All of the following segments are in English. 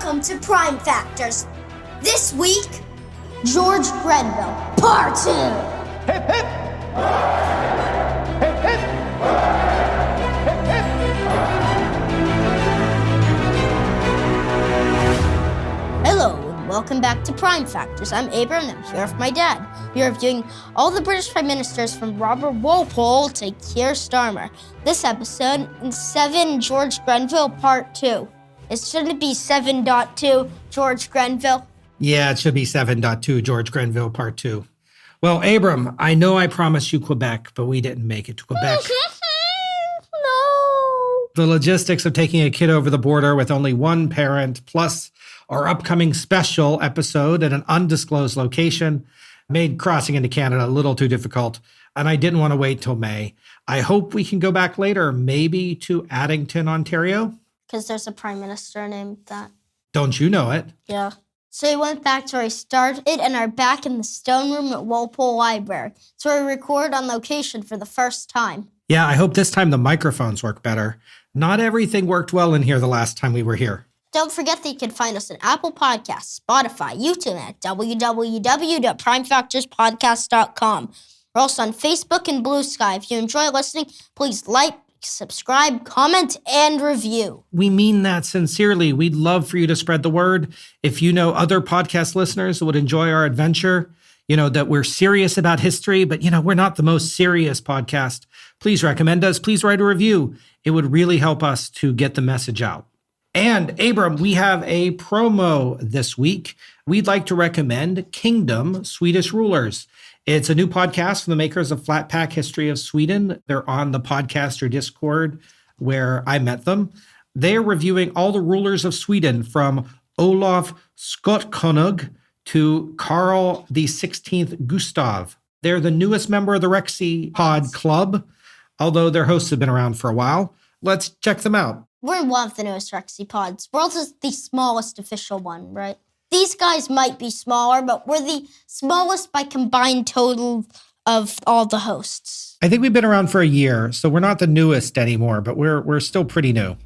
Welcome to Prime Factors. This week, George Grenville, Part 2. Hip, hip! Hip, hip! Hip, hip! Hello, and welcome back to Prime Factors. I'm Abram, and I'm here with my dad. We are reviewing all the British Prime Ministers from Robert Walpole to Keir Starmer. This episode, 7 George Grenville, Part 2. It shouldn't be 7.2 George Grenville. Yeah, it should be 7.2 George Grenville, Part 2. Well, Abram, I know I promised you Quebec, but we didn't make it to Quebec. No. The logistics of taking a kid over the border with only one parent, plus our upcoming special episode at an undisclosed location, made crossing into Canada a little too difficult, and I didn't want to wait till May. I hope we can go back later, maybe to Addington, Ontario. Because there's a prime minister named that. Don't you know it? Yeah. So we went back to where we started and are back in the stone room at Walpole Library. So we record on location for the first time. Yeah, I hope this time the microphones work better. Not everything worked well in here the last time we were here. Don't forget that you can find us on Apple Podcasts, Spotify, YouTube, at www.primefactorspodcast.com. We're also on Facebook and Blue Sky. If you enjoy listening, please like, subscribe, comment, and review. We mean that sincerely. We'd love for you to spread the word. If you know other podcast listeners that would enjoy our adventure, that we're serious about history, but, we're not the most serious podcast, please recommend us. Please write a review. It would really help us to get the message out. And Abram, we have a promo this week. We'd like to recommend Kingdom, Swedish Rulers. It's a new podcast from the makers of Flat Pack History of Sweden. They're on the Podcaster Discord where I met them. They're reviewing all the rulers of Sweden from Olof Skotkonung to Carl the 16th Gustav. They're the newest member of the Rexy Pod Club, although their hosts have been around for a while. Let's check them out. We're one of the newest Rexy Pods. We're also the smallest official one, right? These guys might be smaller, but we're the smallest by combined total of all the hosts. I think we've been around for a year, so we're not the newest anymore, but we're still pretty new.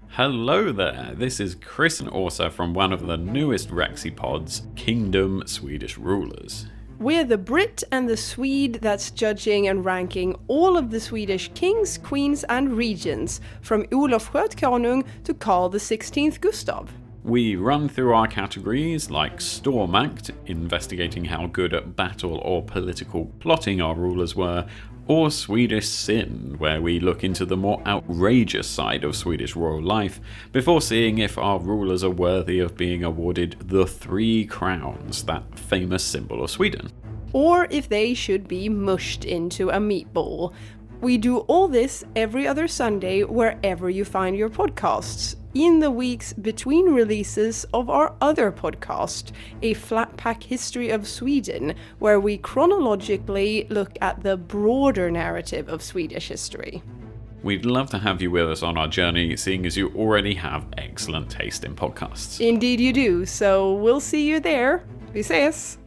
Hello there, this is Chris and Åsa from one of the newest Rexy Pods, Kingdom Swedish Rulers. We're the Brit and the Swede that's judging and ranking all of the Swedish kings, queens and regents, from Olof Skotkonung to Carl the 16th Gustav. We run through our categories like Stormakt, investigating how good at battle or political plotting our rulers were, or Swedish Sin, where we look into the more outrageous side of Swedish royal life before seeing if our rulers are worthy of being awarded the 3 crowns, that famous symbol of Sweden. Or if they should be mushed into a meatball. We do all this every other Sunday wherever you find your podcasts, in the weeks between releases of our other podcast, A Flat Pack History of Sweden, where we chronologically look at the broader narrative of Swedish history. We'd love to have you with us on our journey, seeing as you already have excellent taste in podcasts. Indeed you do, so we'll see you there. Vi ses!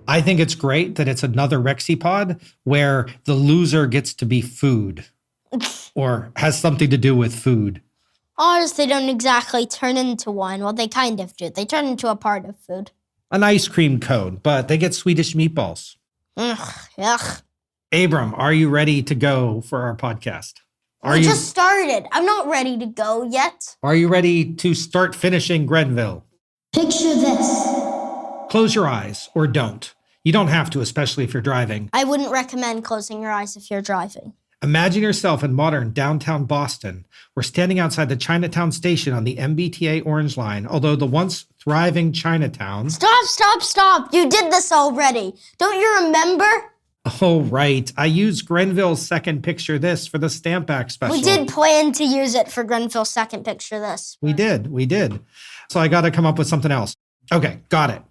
I think it's great that it's another Rexy Pod where the loser gets to be food or has something to do with food. Ours, they don't exactly turn into one. Well, they kind of do. They turn into a part of food. An ice cream cone, but they get Swedish meatballs. Ugh. Abram, are you ready to go for our podcast? We just started. I'm not ready to go yet. Are you ready to start finishing Grenville? Picture this. Close your eyes, or don't. You don't have to, especially if you're driving. I wouldn't recommend closing your eyes if you're driving. Imagine yourself in modern downtown Boston. We're standing outside the Chinatown station on the MBTA Orange Line, although the once thriving Chinatown... Stop! You did this already. Don't you remember? Oh, right. I used Grenville's second picture this for the Stamp Act special. We did plan to use it for Grenville's second picture this. We did. So I got to come up with something else. Okay, got it.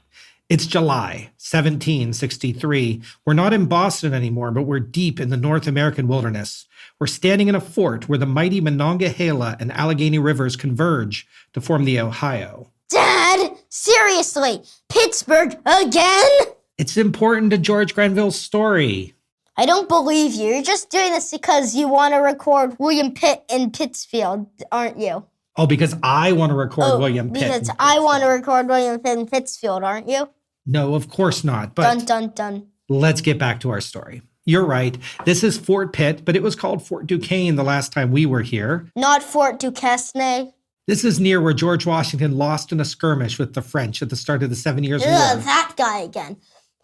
It's July 1763. We're not in Boston anymore, but we're deep in the North American wilderness. We're standing in a fort where the mighty Monongahela and Allegheny rivers converge to form the Ohio. Dad, seriously, Pittsburgh again? It's important to George Grenville's story. I don't believe you. You're just doing this because you want to record William Pitt in Pittsfield, aren't you? Oh, because I want to record William Pitt. Because I want to record William Pitt in Pittsfield, aren't you? No, of course not. But Dun, dun, dun. let's get back to our story. You're right. This is Fort Pitt, but it was called Fort Duquesne the last time we were here. Not Fort Duquesne. This is near where George Washington lost in a skirmish with the French at the start of the 7 Years' War. That guy again.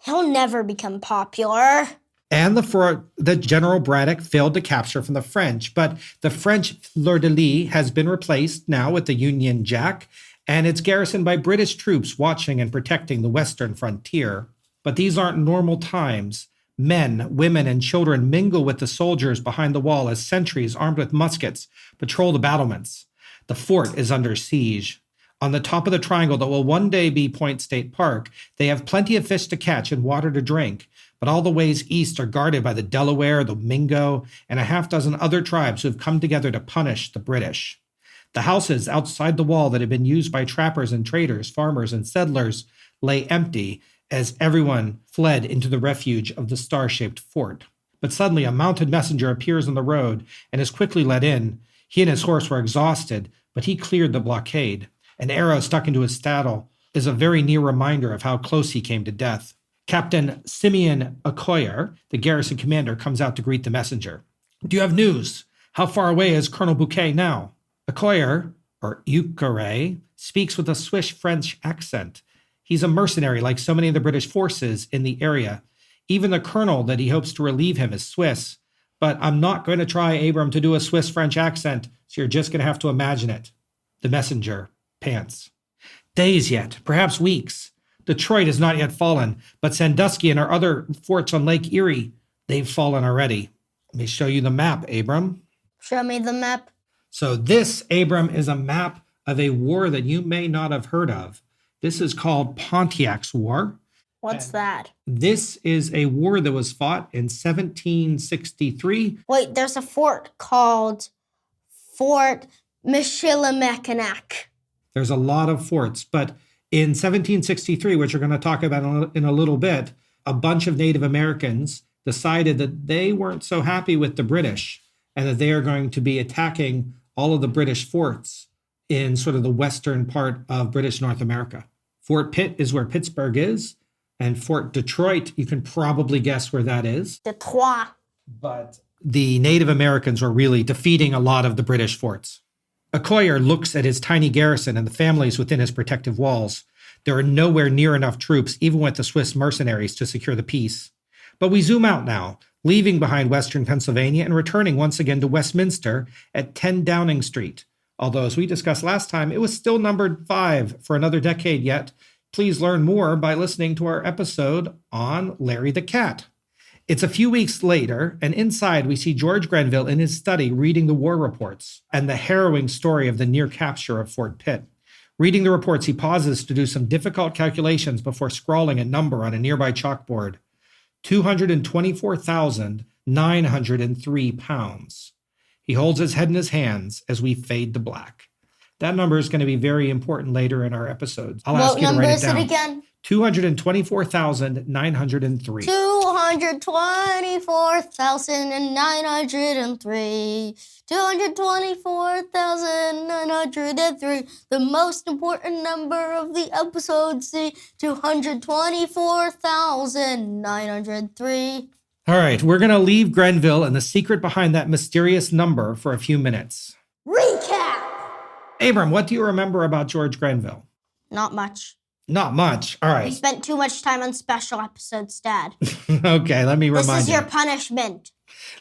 He'll never become popular. And the fort that General Braddock failed to capture from the French. But the French fleur-de-lis has been replaced now with the Union Jack, and it's garrisoned by British troops watching and protecting the western frontier. But these aren't normal times. Men, women, and children mingle with the soldiers behind the wall as sentries armed with muskets patrol the battlements. The fort is under siege. On the top of the triangle that will one day be Point State Park, they have plenty of fish to catch and water to drink, but all the ways east are guarded by the Delaware, the Mingo, and a half dozen other tribes who have come together to punish the British. The houses outside the wall that had been used by trappers and traders, farmers and settlers lay empty as everyone fled into the refuge of the star-shaped fort. But suddenly a mounted messenger appears on the road and is quickly let in. He and his horse were exhausted, but he cleared the blockade. An arrow stuck into his saddle is a very near reminder of how close he came to death. Captain Simeon Accoyer, the garrison commander, comes out to greet the messenger. Do you have news? How far away is Colonel Bouquet now? Accoyer, or Euchre, speaks with a Swiss-French accent. He's a mercenary like so many of the British forces in the area. Even the colonel that he hopes to relieve him is Swiss. But I'm not going to try, Abram, to do a Swiss-French accent, so you're just going to have to imagine it. The messenger pants. Days yet, perhaps weeks. Detroit has not yet fallen, but Sandusky and our other forts on Lake Erie, they've fallen already. Let me show you the map, Abram. Show me the map. So this, Abram, is a map of a war that you may not have heard of. This is called Pontiac's War. What's that? This is a war that was fought in 1763. Wait, there's a fort called Fort Michilimackinac. There's a lot of forts, but in 1763, which we're going to talk about in a little bit, a bunch of Native Americans decided that they weren't so happy with the British and that they are going to be attacking all of the British forts in sort of the western part of British North America. Fort Pitt is where Pittsburgh is, and Fort Detroit, you can probably guess where that is. Detroit. But the Native Americans were really defeating a lot of the British forts. Accoyer looks at his tiny garrison and the families within his protective walls. There are nowhere near enough troops, even with the Swiss mercenaries, to secure the peace. But we zoom out now, leaving behind western Pennsylvania and returning once again to Westminster at 10 Downing Street. Although, as we discussed last time, it was still numbered 5 for another decade yet. Please learn more by listening to our episode on Larry the Cat. It's a few weeks later, and inside we see George Grenville in his study reading the war reports and the harrowing story of the near capture of Fort Pitt. Reading the reports, he pauses to do some difficult calculations before scrawling a number on a nearby chalkboard. 224,903 pounds. He holds his head in his hands as we fade to black. That number is going to be very important later in our episodes. I'll ask you to write it down. What number is it again? 224,903. 224,903. 224,903. The most important number of the episode, see? 224,903. All right, we're going to leave Grenville and the secret behind that mysterious number for a few minutes. Recap! Abram, what do you remember about George Grenville? Not much. Not much. All You right. spent too much time on special episodes, Dad. Okay, let me This remind is you. your punishment.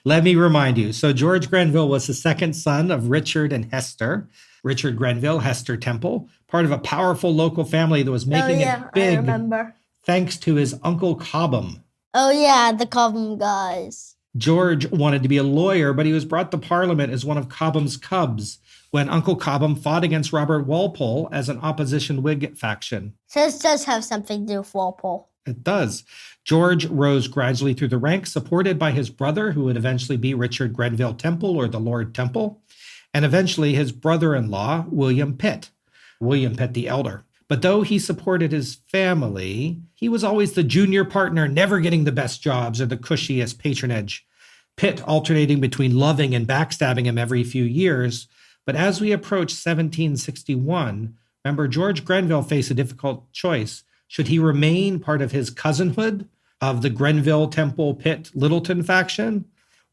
Let me remind you. So George Grenville was the second son of Richard and Hester. Richard Grenville, Hester Temple, part of a powerful local family that was making it I big remember. thanks to his uncle Cobham. Oh, yeah, the Cobham guys. George wanted to be a lawyer, but he was brought to Parliament as one of Cobham's cubs when Uncle Cobham fought against Robert Walpole as an opposition Whig faction. So this does have something to do with Walpole. It does. George rose gradually through the ranks, supported by his brother, who would eventually be Richard Grenville Temple, or the Lord Temple, and eventually his brother-in-law, William Pitt the Elder. But though he supported his family, he was always the junior partner, never getting the best jobs or the cushiest patronage. Pitt alternating between loving and backstabbing him every few years. But as we approach 1761, remember, George Grenville faced a difficult choice. Should he remain part of his cousinhood of the Grenville, Temple, Pitt, Littleton faction?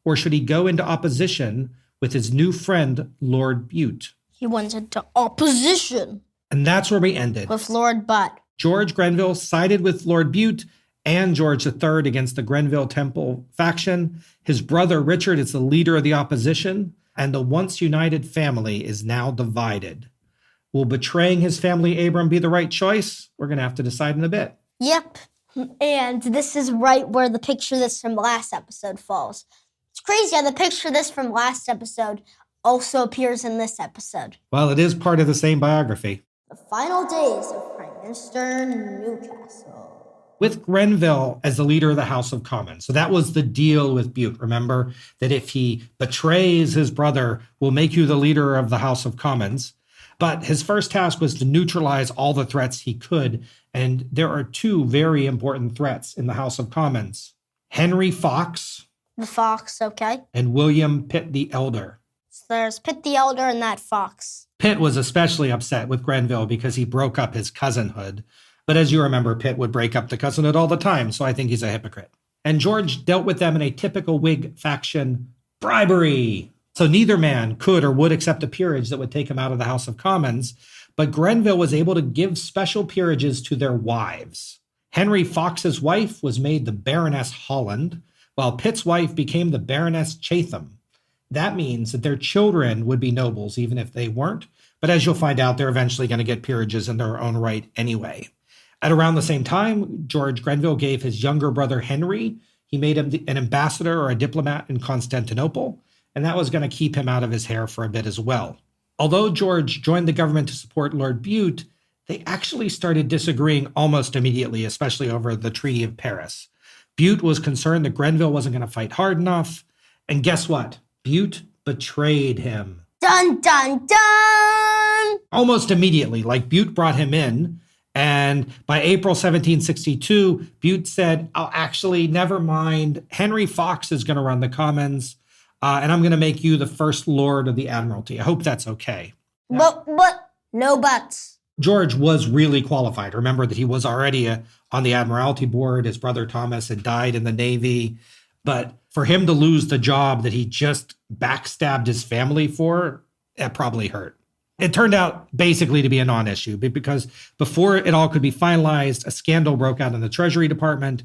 Or should he go into opposition with his new friend, Lord Bute? He went into opposition And that's where we ended. with Lord Butt. George Grenville sided with Lord Bute and George III against the Grenville Temple faction. His brother Richard is the leader of the opposition, and the once united family is now divided. Will betraying his family Abram be the right choice? We're going to have to decide in a bit. Yep. And this is right where the picture this from last episode falls. It's crazy how the picture this from last episode also appears in this episode. Well, it is part of the same biography. The final days of Prime Minister Newcastle. With Grenville as the leader of the House of Commons. So that was the deal with Bute. Remember that if he betrays his brother, we'll make you the leader of the House of Commons. But his first task was to neutralize all the threats he could. And there are two very important threats in the House of Commons. Henry Fox The Fox, okay? and William Pitt the Elder. So there's Pitt the Elder and that Fox. Pitt was especially upset with Grenville because he broke up his cousinhood. But as you remember, Pitt would break up the cousinhood all the time, so I think he's a hypocrite. And George dealt with them in a typical Whig faction bribery. So neither man could or would accept a peerage that would take him out of the House of Commons, but Grenville was able to give special peerages to their wives. Henry Fox's wife was made the Baroness Holland, while Pitt's wife became the Baroness Chatham. That means that their children would be nobles, even if they weren't. But as you'll find out, they're eventually going to get peerages in their own right anyway. At around the same time, George Grenville gave his younger brother Henry, he made him an ambassador or a diplomat in Constantinople, and that was going to keep him out of his hair for a bit as well. Although George joined the government to support Lord Bute, they actually started disagreeing almost immediately, especially over the Treaty of Paris. Bute was concerned that Grenville wasn't going to fight hard enough. And guess what? Bute betrayed him. Dun, dun, dun! Almost immediately, like Bute brought him in. And by April 1762, Bute said, "Oh, actually, never mind. Henry Fox is going to run the Commons, and I'm going to make you the first Lord of the Admiralty. I hope that's okay." But, no buts. George was really qualified. Remember that he was already on the Admiralty board. His brother Thomas had died in the Navy. But for him to lose the job that he just backstabbed his family for, it probably hurt. It turned out basically to be a non-issue because before it all could be finalized, a scandal broke out in the Treasury Department.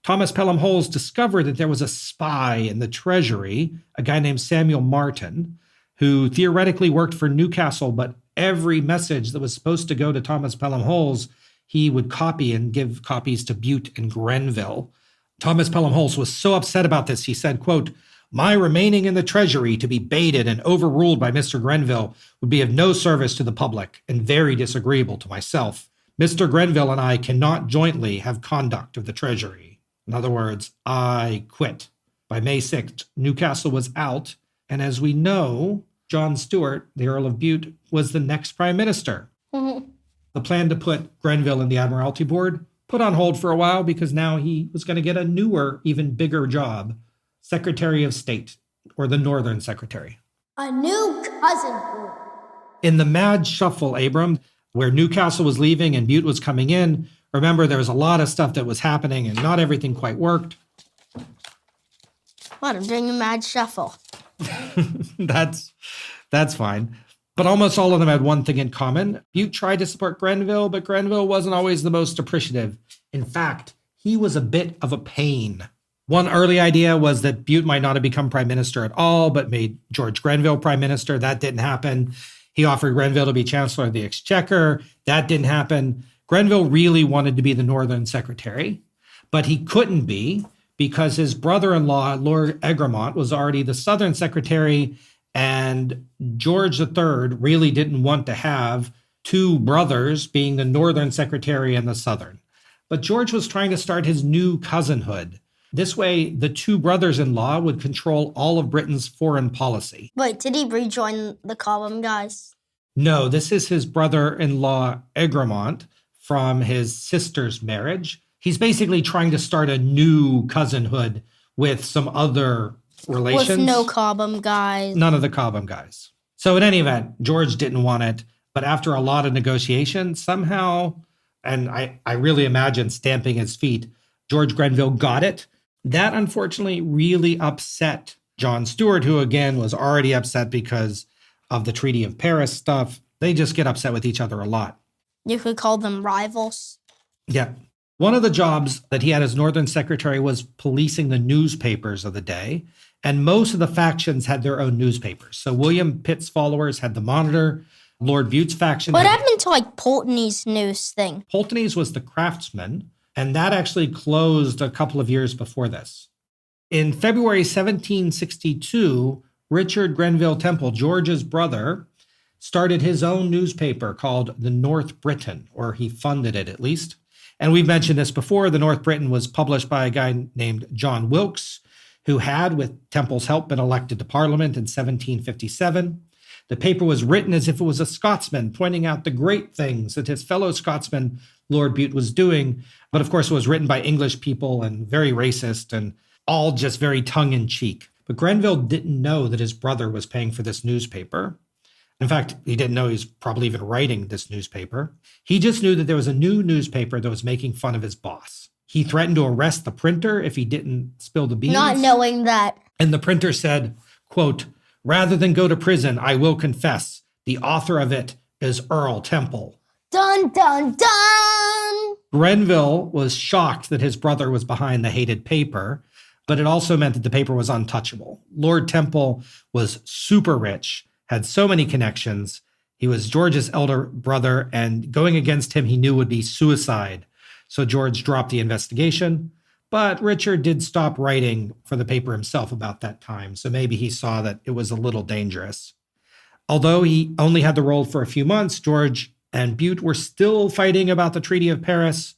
Thomas Pelham Holmes discovered that there was a spy in the Treasury, a guy named Samuel Martin, who theoretically worked for Newcastle, but every message that was supposed to go to Thomas Pelham Holmes, he would copy and give copies to Bute and Grenville. Thomas Pelham Holmes was so upset about this, he said, quote, "My remaining in the Treasury to be baited and overruled by Mr. Grenville would be of no service to the public and very disagreeable to myself. Mr. Grenville and I cannot jointly have conduct of the Treasury." In other words, I quit. By May 6th, Newcastle was out, and as we know, John Stuart, the Earl of Bute, was the next prime minister. The plan to put Grenville in the Admiralty Board put on hold for a while because now he was going to get a newer, even bigger job, Secretary of State, or the Northern Secretary. A new cousin. In the mad shuffle, Abram, where Newcastle was leaving and Bute was coming in, remember there was a lot of stuff that was happening and not everything quite worked. What, I'm doing a mad shuffle. That's fine. But almost all of them had one thing in common. Bute tried to support Grenville, but Grenville wasn't always the most appreciative. In fact, he was a bit of a pain. One early idea was that Bute might not have become prime minister at all, but made George Grenville prime minister. That didn't happen. He offered Grenville to be chancellor of the exchequer. That didn't happen. Grenville really wanted to be the Northern Secretary, but he couldn't be because his brother-in-law, Lord Egremont, was already the Southern Secretary, and George III really didn't want to have two brothers being the Northern Secretary and the Southern. But George was trying to start his new cousinhood. This way, the two brothers-in-law would control all of Britain's foreign policy. Wait, did he rejoin the column, guys? No, this is his brother-in-law, Egremont, from his sister's marriage. He's basically trying to start a new cousinhood with some other relations. With no Cobham guys. None of the Cobham guys. So in any event, George didn't want it. But after a lot of negotiation, somehow, and I really imagine stamping his feet, George Grenville got it. That unfortunately really upset John Stuart, who again was already upset because of the Treaty of Paris stuff. They just get upset with each other a lot. You could call them rivals. Yeah. One of the jobs that he had as Northern Secretary was policing the newspapers of the day. And most of the factions had their own newspapers. So William Pitt's followers had the Monitor. Lord Bute's faction. What happened to Pulteney's news thing? Pulteney's was the Craftsman, and that actually closed a couple of years before this. In February 1762, Richard Grenville Temple, George's brother, started his own newspaper called the North Briton, or he funded it at least. And we've mentioned this before. The North Briton was published by a guy named John Wilkes, who had, with Temple's help, been elected to Parliament in 1757. The paper was written as if it was a Scotsman, pointing out the great things that his fellow Scotsman, Lord Bute, was doing. But of course, it was written by English people and very racist and all just very tongue-in-cheek. But Grenville didn't know that his brother was paying for this newspaper. In fact, he didn't know he was probably even writing this newspaper. He just knew that there was a new newspaper that was making fun of his boss. He threatened to arrest the printer if he didn't spill the beans. Not knowing that. And the printer said, quote, "Rather than go to prison, I will confess, the author of it is Earl Temple." Dun, dun, dun! Grenville was shocked that his brother was behind the hated paper, but it also meant that the paper was untouchable. Lord Temple was super rich, had so many connections. He was George's elder brother, and going against him he knew would be suicide. So George dropped the investigation. But Richard did stop writing for the paper himself about that time, so maybe he saw that it was a little dangerous. Although he only had the role for a few months, George and Bute were still fighting about the Treaty of Paris.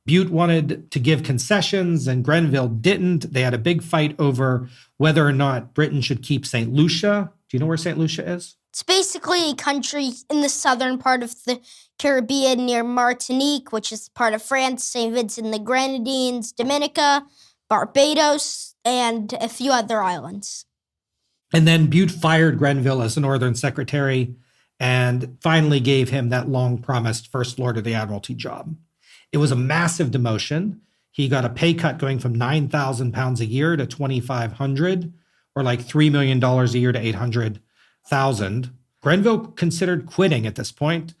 Bute wanted to give concessions, and Grenville didn't. They had a big fight over whether or not Britain should keep St. Lucia. Do you know where St. Lucia is? It's basically a country in the southern part of the Caribbean near Martinique, which is part of France, St. Vincent and the Grenadines, Dominica, Barbados, and a few other islands. And then Bute fired Grenville as the Northern Secretary and finally gave him that long-promised First Lord of the Admiralty job. It was a massive demotion. He got a pay cut going from £9,000 a year to $2,500, or like $3 million a year to $800,000. Grenville considered quitting at this point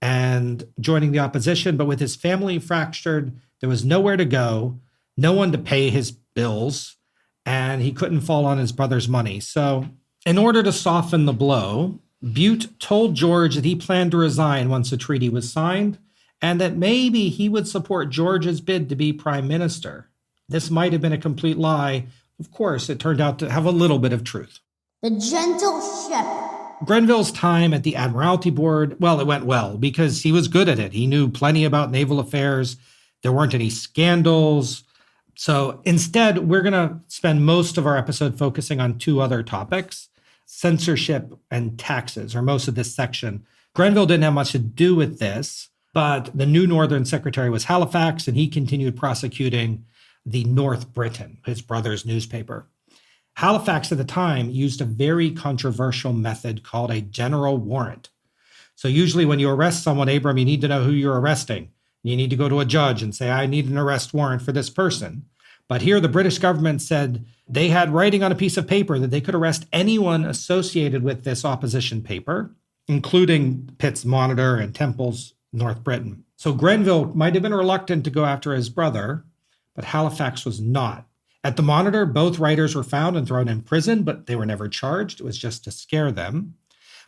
and joining the opposition, but with his family fractured, there was nowhere to go, no one to pay his bills, and he couldn't fall on his brother's money. So in order to soften the blow, Bute told George that he planned to resign once the treaty was signed, and that maybe he would support George's bid to be prime minister. This might have been a complete lie. Of course, it turned out to have a little bit of truth. The Gentle Shepherd. Grenville's time at the Admiralty Board, well, it went well because he was good at it. He knew plenty about naval affairs. There weren't any scandals. So instead, we're going to spend most of our episode focusing on two other topics, censorship and taxes, or most of this section. Grenville didn't have much to do with this, but the new Northern Secretary was Halifax, and he continued prosecuting the North Briton, his brother's newspaper. Halifax at the time used a very controversial method called a general warrant. So usually when you arrest someone, Abram, you need to know who you're arresting. You need to go to a judge and say, I need an arrest warrant for this person. But here the British government said they had writing on a piece of paper that they could arrest anyone associated with this opposition paper, including Pitt's Monitor and Temple's North Briton. So Grenville might have been reluctant to go after his brother, but Halifax was not. At the Monitor, both writers were found and thrown in prison, but they were never charged. It was just to scare them.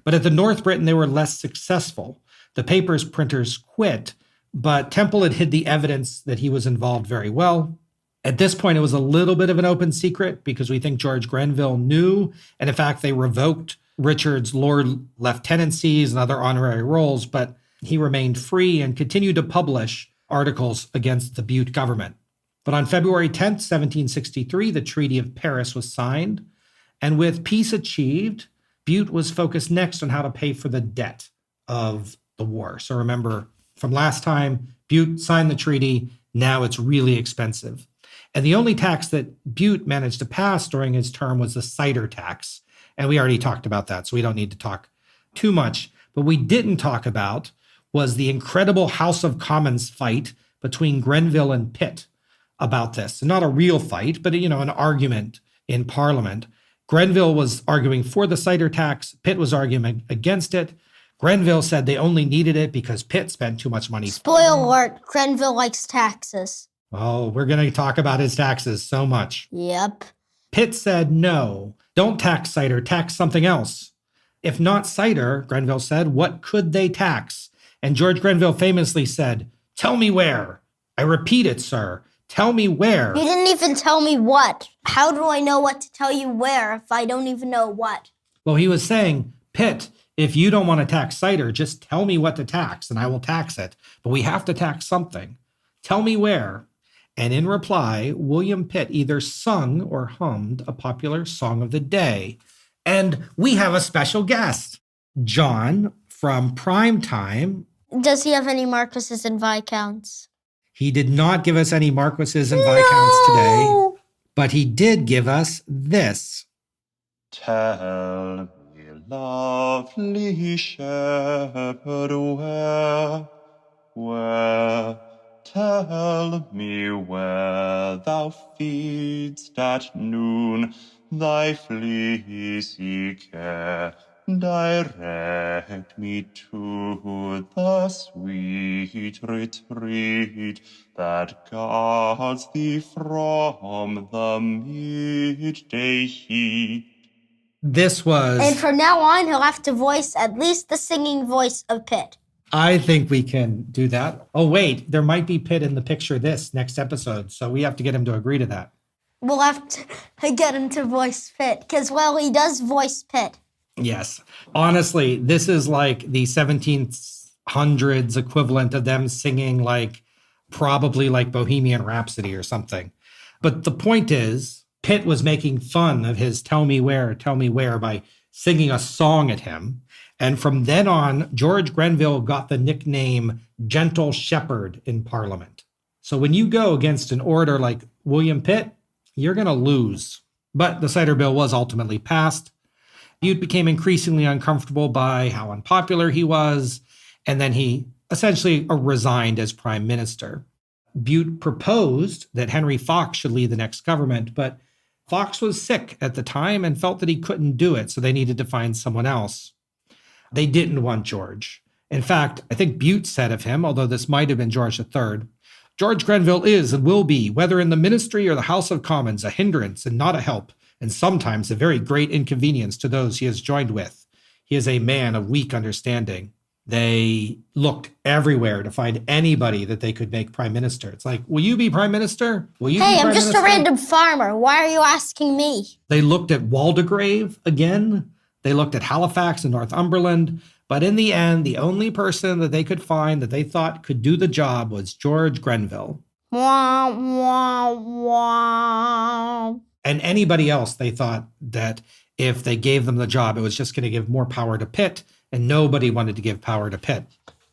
But at the North Briton, they were less successful. The paper's printers quit, but Temple had hid the evidence that he was involved very well. At this point, it was a little bit of an open secret because we think George Grenville knew, and in fact, they revoked Richard's Lord Lieutenancies and other honorary roles, but he remained free and continued to publish articles against the Bute government. But on February 10th, 1763, the Treaty of Paris was signed. And with peace achieved, Bute was focused next on how to pay for the debt of the war. So remember, From last time, Bute signed the treaty. Now it's really expensive. And the only tax that Bute managed to pass during his term was the cider tax. And we already talked about that, so we don't need to talk too much. But we didn't talk about was the incredible House of Commons fight between Grenville and Pitt about this. Not a real fight, but an argument in Parliament. Grenville was arguing for the cider tax. Pitt was arguing against it. Grenville said they only needed it because Pitt spent too much money. Spoiler alert, Grenville likes taxes. Oh, we're going to talk about his taxes so much. Yep. Pitt said, no, don't tax cider, tax something else. If not cider, Grenville said, what could they tax? And George Grenville famously said, tell me where. I repeat it, sir. Tell me where. You didn't even tell me what. How do I know what to tell you where if I don't even know what? Well, he was saying, Pitt, if you don't want to tax cider, just tell me what to tax and I will tax it. But we have to tax something. Tell me where. And in reply, William Pitt either sung or hummed a popular song of the day. And we have a special guest, John from Prime Time. Does he have any Marquises and Viscounts? He did not give us any Marquises and Viscounts today, but he did give us this. Tell me, lovely shepherd, where, tell me where thou feedst at noon thy fleecy care. Direct me to the sweet retreat that guards thee from the midday heat. This was... And from now on, he'll have to voice at least the singing voice of Pitt. I think we can do that. Oh, wait, there might be Pitt in the picture this next episode, so we have to get him to agree to that. We'll have to get him to voice Pitt, because, well, he does voice Pitt. Yes. Honestly, this is like the 1700s equivalent of them singing probably like Bohemian Rhapsody or something. But the point is, Pitt was making fun of his tell me where by singing a song at him. And from then on, George Grenville got the nickname Gentle Shepherd in Parliament. So when you go against an orator like William Pitt, you're going to lose. But the cider bill was ultimately passed. Bute became increasingly uncomfortable by how unpopular he was, and then he essentially resigned as prime minister. Bute proposed that Henry Fox should lead the next government, but Fox was sick at the time and felt that he couldn't do it, so they needed to find someone else. They didn't want George. In fact, I think Bute said of him, although this might have been George III, George Grenville is and will be, whether in the ministry or the House of Commons, a hindrance and not a help, and sometimes a very great inconvenience to those he has joined with. He is a man of weak understanding. They looked everywhere to find anybody that they could make prime minister. It's like, will you be prime minister? Will you be Hey, prime I'm just minister? a random farmer. Why are you asking me? They looked at Waldegrave again. They looked at Halifax and Northumberland. But in the end, the only person that they could find that they thought could do the job was George Grenville. Wah, wah, wah. And anybody else, they thought that if they gave them the job, it was just going to give more power to Pitt, and nobody wanted to give power to Pitt.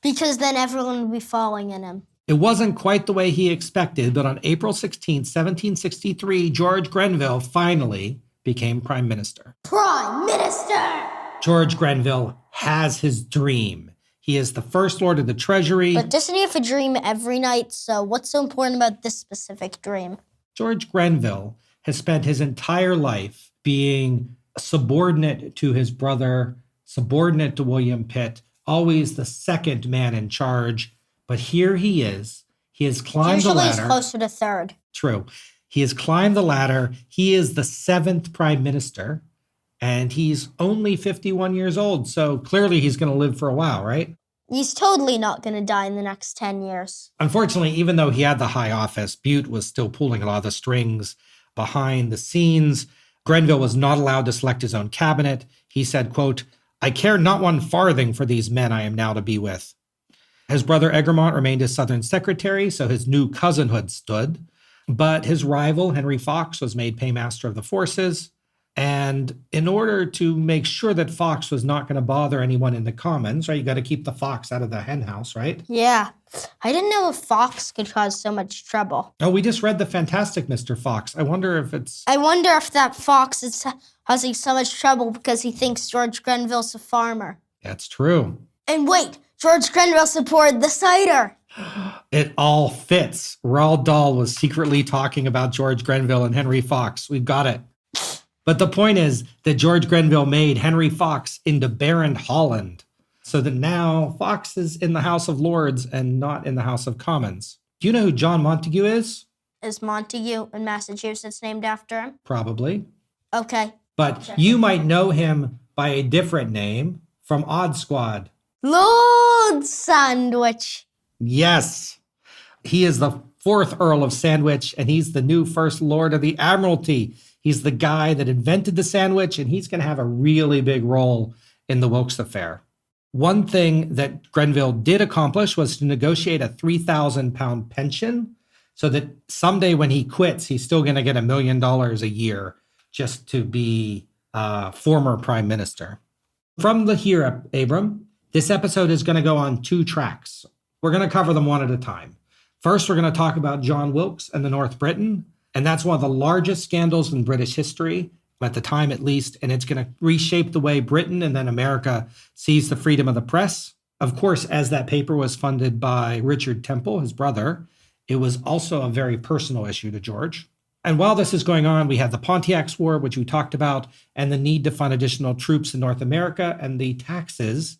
Because then everyone would be falling in him. It wasn't quite the way he expected, but on April 16, 1763, George Grenville finally became prime minister. Prime Minister! George Grenville has his dream. He is the first Lord of the Treasury. But doesn't he have a dream every night? So what's so important about this specific dream? George Grenville has spent his entire life being subordinate to his brother, subordinate to William Pitt, always the second man in charge. But here he is. He has climbed the Usually ladder. he's closer to third. True. He has climbed the ladder. He is the seventh prime minister, and he's only 51 years old. So clearly he's going to live for a while, right? He's totally not going to die in the next 10 years. Unfortunately, even though he had the high office, Bute was still pulling a lot of the strings behind the scenes. Grenville was not allowed to select his own cabinet. He said, quote, "I care not one farthing for these men I am now to be with." His brother Egremont remained his Southern secretary, so his new cousinhood stood. But his rival, Henry Fox, was made paymaster of the forces. And in order to make sure that Fox was not going to bother anyone in the Commons, right? You got to keep the fox out of the hen house, right? Yeah. I didn't know a fox could cause so much trouble. Oh, we just read the Fantastic Mr. Fox. I wonder if that fox is causing so much trouble because he thinks George Grenville's a farmer. That's true. And wait, George Grenville supported the cider. It all fits. Roald Dahl was secretly talking about George Grenville and Henry Fox. We've got it. But the point is that George Grenville made Henry Fox into Baron Holland, so that now Fox is in the House of Lords and not in the House of Commons. Do you know who John Montagu is? Is Montague in Massachusetts named after him? Probably. Okay. But you might know him by a different name from Odd Squad. Lord Sandwich. Yes. He is the 4th Earl of Sandwich, and he's the new First Lord of the Admiralty. He's the guy that invented the sandwich, and he's going to have a really big role in the Wilkes affair. One thing that Grenville did accomplish was to negotiate a 3,000-pound pension so that someday when he quits, he's still going to get $1 million a year just to be former prime minister. From here, Abram, this episode is going to go on 2 tracks. We're going to cover them one at a time. First, we're going to talk about John Wilkes and the North Britain. And that's one of the largest scandals in British history, at the time at least, and it's going to reshape the way Britain and then America sees the freedom of the press. Of course, as that paper was funded by Richard Temple, his brother, it was also a very personal issue to George. And while this is going on, we have the Pontiac's War, which we talked about, and the need to fund additional troops in North America and the taxes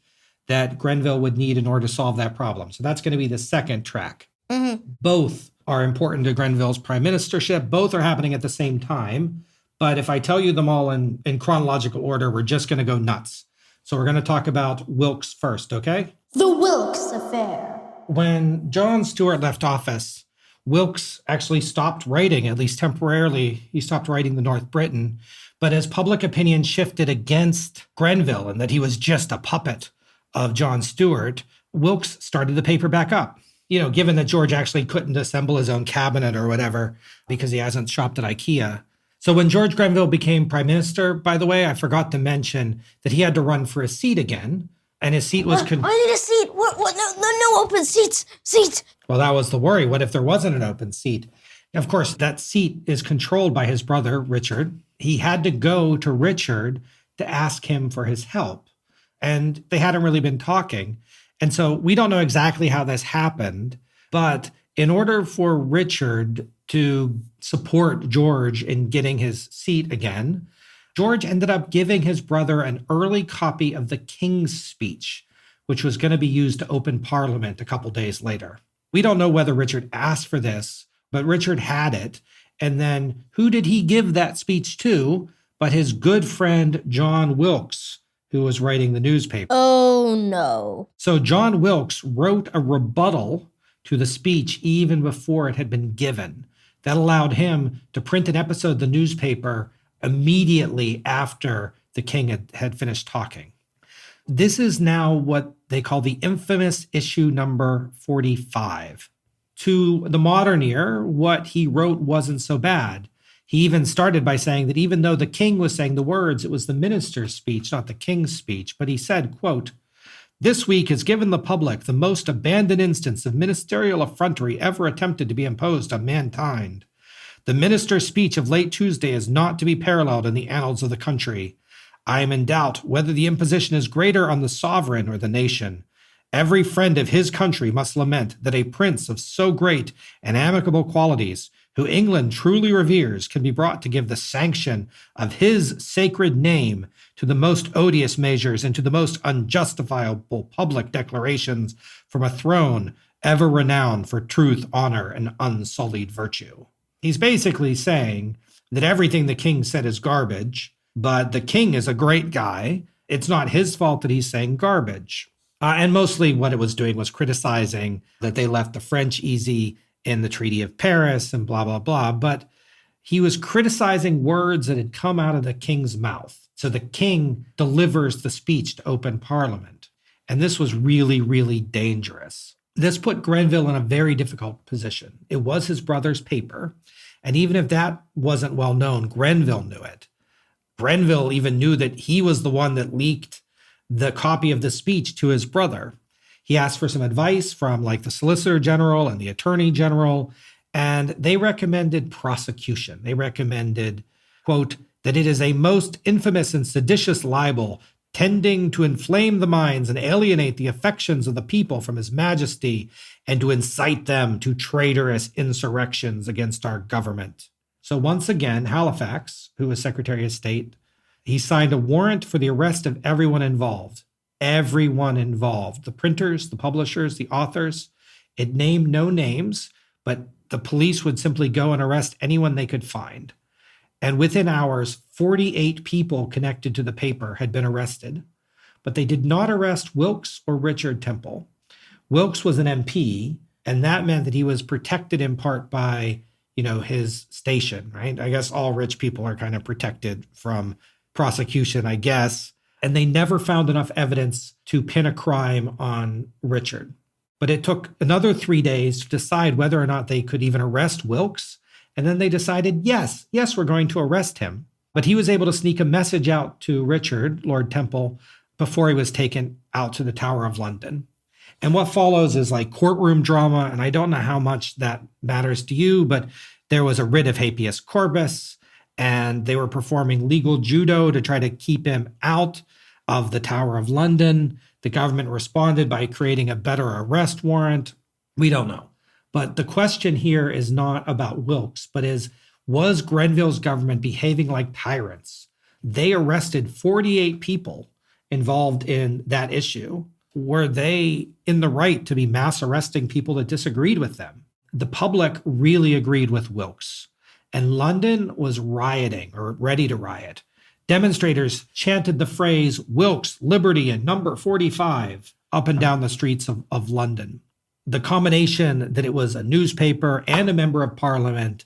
that Grenville would need in order to solve that problem. So that's going to be the second track. Mm-hmm. Both are important to Grenville's prime ministership. Both are happening at the same time. But if I tell you them all in chronological order, we're just going to go nuts. So we're going to talk about Wilkes first, okay? The Wilkes affair. When John Stuart left office, Wilkes actually stopped writing, at least temporarily. He stopped writing the North Britain. But as public opinion shifted against Grenville and that he was just a puppet of John Stuart, Wilkes started the paper back up. You know, given that George actually couldn't assemble his own cabinet or whatever because he hasn't shopped at IKEA. So when George Grenville became prime minister, by the way, I forgot to mention that he had to run for a seat again. And his seat was... I need a seat. What? No open seats. Well, that was the worry. What if there wasn't an open seat? Of course, that seat is controlled by his brother, Richard. He had to go to Richard to ask him for his help. And they hadn't really been talking. And so we don't know exactly how this happened, but in order for Richard to support George in getting his seat again, George ended up giving his brother an early copy of the King's Speech, which was going to be used to open Parliament a couple days later. We don't know whether Richard asked for this, but Richard had it. And then who did he give that speech to but his good friend John Wilkes, who was writing the newspaper. Oh, no. So John Wilkes wrote a rebuttal to the speech even before it had been given. That allowed him to print an episode of the newspaper immediately after the king had finished talking. This is now what they call the infamous issue number 45. To the modern ear, what he wrote wasn't so bad. He even started by saying that even though the king was saying the words, it was the minister's speech, not the king's speech. But he said, quote, "This week has given the public the most abandoned instance of ministerial effrontery ever attempted to be imposed on mankind. The minister's speech of late Tuesday is not to be paralleled in the annals of the country. I am in doubt whether the imposition is greater on the sovereign or the nation. Every friend of his country must lament that a prince of so great and amicable qualities, who England truly reveres, can be brought to give the sanction of his sacred name to the most odious measures and to the most unjustifiable public declarations from a throne ever renowned for truth, honor, and unsullied virtue." He's basically saying that everything the king said is garbage, but the king is a great guy. It's not his fault that he's saying garbage. And mostly what it was doing was criticizing that they left the French easy in the Treaty of Paris and blah, blah, blah. But he was criticizing words that had come out of the king's mouth. So the king delivers the speech to open Parliament. And this was really, really dangerous. This put Grenville in a very difficult position. It was his brother's paper. And even if that wasn't well known, Grenville knew it. Grenville even knew that he was the one that leaked the copy of the speech to his brother. He asked for some advice from like the Solicitor General and the Attorney General, and they recommended prosecution. They recommended, quote, that it is a most infamous and seditious libel tending to inflame the minds and alienate the affections of the people from His Majesty and to incite them to traitorous insurrections against our government. So once again, Halifax, who was Secretary of State, he signed a warrant for the arrest of everyone involved. Everyone involved. The printers, the publishers, the authors. It named no names, but the police would simply go and arrest anyone they could find. And within hours, 48 people connected to the paper had been arrested. But they did not arrest Wilkes or Richard Temple. Wilkes was an MP, and that meant that he was protected in part by, his station, right? I guess all rich people are kind of protected from prosecution, I guess. And they never found enough evidence to pin a crime on Richard. But it took another 3 days to decide whether or not they could even arrest Wilkes. And then they decided, yes, we're going to arrest him. But he was able to sneak a message out to Richard, Lord Temple, before he was taken out to the Tower of London. And what follows is like courtroom drama. And I don't know how much that matters to you, but there was a writ of habeas corpus, and they were performing legal judo to try to keep him out of the Tower of London. The government responded by creating a better arrest warrant. We don't know. But the question here is not about Wilkes, but was Grenville's government behaving like tyrants? They arrested 48 people involved in that issue. Were they in the right to be mass arresting people that disagreed with them? The public really agreed with Wilkes, and London was rioting or ready to riot. Demonstrators chanted the phrase, "Wilkes, liberty, and number 45, up and down the streets of London. The combination that it was a newspaper and a member of parliament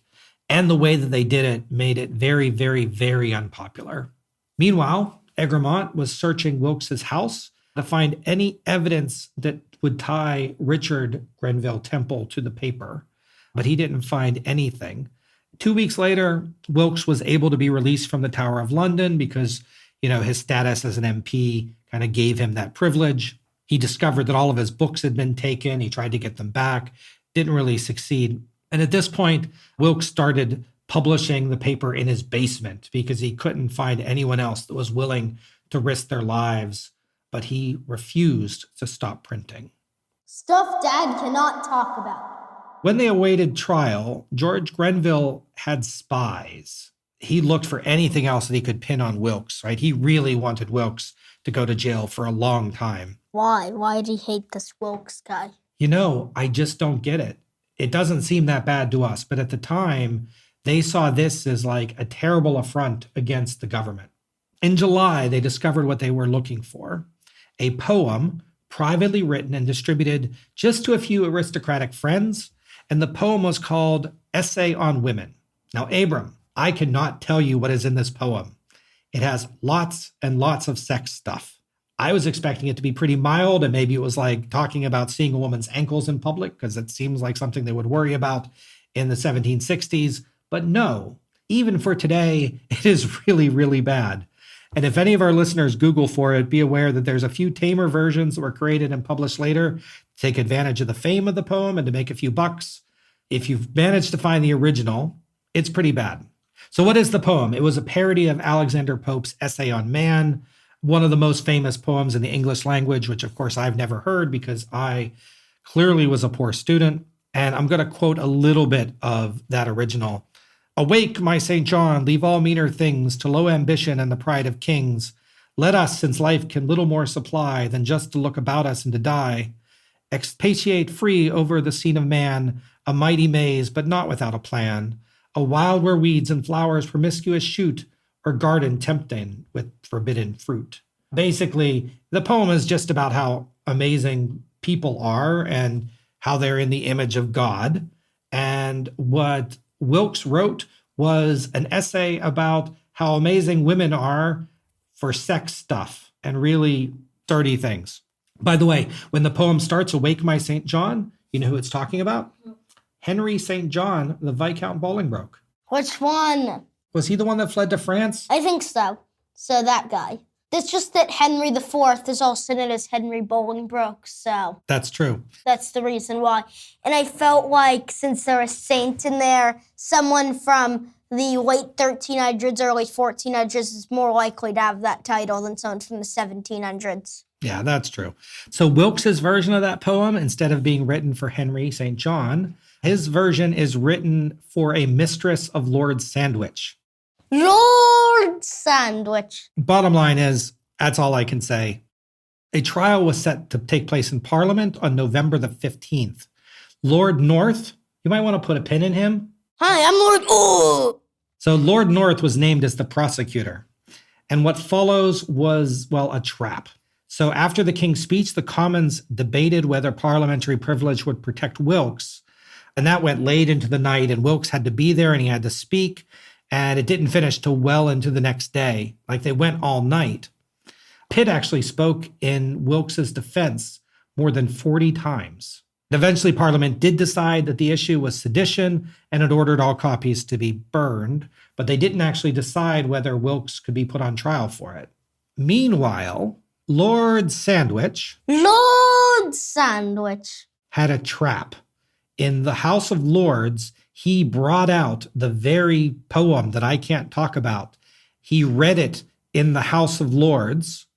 and the way that they did it made it very, very, very unpopular. Meanwhile, Egremont was searching Wilkes's house to find any evidence that would tie Richard Grenville Temple to the paper, but he didn't find anything. 2 weeks later, Wilkes was able to be released from the Tower of London because, his status as an MP kind of gave him that privilege. He discovered that all of his books had been taken. He tried to get them back, didn't really succeed. And at this point, Wilkes started publishing the paper in his basement because he couldn't find anyone else that was willing to risk their lives, but he refused to stop printing. Stuff Dad cannot talk about. When they awaited trial, George Grenville had spies. He looked for anything else that he could pin on Wilkes, right? He really wanted Wilkes to go to jail for a long time. Why? Why did he hate this Wilkes guy? I just don't get it. It doesn't seem that bad to us, but at the time, they saw this as like a terrible affront against the government. In July, they discovered what they were looking for: a poem privately written and distributed just to a few aristocratic friends, and the poem was called Essay on Women. Now, Abram, I cannot tell you what is in this poem. It has lots and lots of sex stuff. I was expecting it to be pretty mild, and maybe it was like talking about seeing a woman's ankles in public, because it seems like something they would worry about in the 1760s. But no, even for today, it is really, really bad. And if any of our listeners Google for it, be aware that there's a few tamer versions that were created and published later to take advantage of the fame of the poem and to make a few bucks. If you've managed to find the original, it's pretty bad. So what is the poem? It was a parody of Alexander Pope's Essay on Man, one of the most famous poems in the English language, which of course I've never heard because I clearly was a poor student. And I'm going to quote a little bit of that original. "Awake, my St. John, leave all meaner things to low ambition and the pride of kings. Let us, since life can little more supply than just to look about us and to die, expatiate free over the scene of man, a mighty maze, but not without a plan, a wild where weeds and flowers promiscuous shoot, or garden tempting with forbidden fruit." Basically, the poem is just about how amazing people are and how they're in the image of God. And what Wilkes wrote was an essay about how amazing women are for sex stuff and really dirty things. By the way, when the poem starts, "Awake, my St. John," you know who it's talking about? Henry St. John, the Viscount Bolingbroke. Which one? Was he the one that fled to France? I think so. So that guy. It's just that Henry IV is also known as Henry Bolingbroke, so That's true. that's the reason why. And I felt like since there was saint in there, someone from the late 1300s, early 1400s is more likely to have that title than someone from the 1700s. Yeah, that's true. So Wilkes's version of that poem, instead of being written for Henry St. John, his version is written for a mistress of Lord Sandwich. Lord Sandwich. Bottom line is, that's all I can say. A trial was set to take place in Parliament on November the 15th. Lord North, you might want to put a pin in him. Hi, I'm Lord... Oh! So Lord North was named as the prosecutor. And what follows was, well, a trap. So after the King's speech, the Commons debated whether parliamentary privilege would protect Wilkes. And that went late into the night, and Wilkes had to be there and he had to speak. And it didn't finish till well into the next day. Like, they went all night. Pitt actually spoke in Wilkes's defense more than 40 times. Eventually, Parliament did decide that the issue was sedition, and it ordered all copies to be burned, but they didn't actually decide whether Wilkes could be put on trial for it. Meanwhile, Lord Sandwich had a trap. In the House of Lords, he brought out the very poem that I can't talk about. He read it in the House of Lords,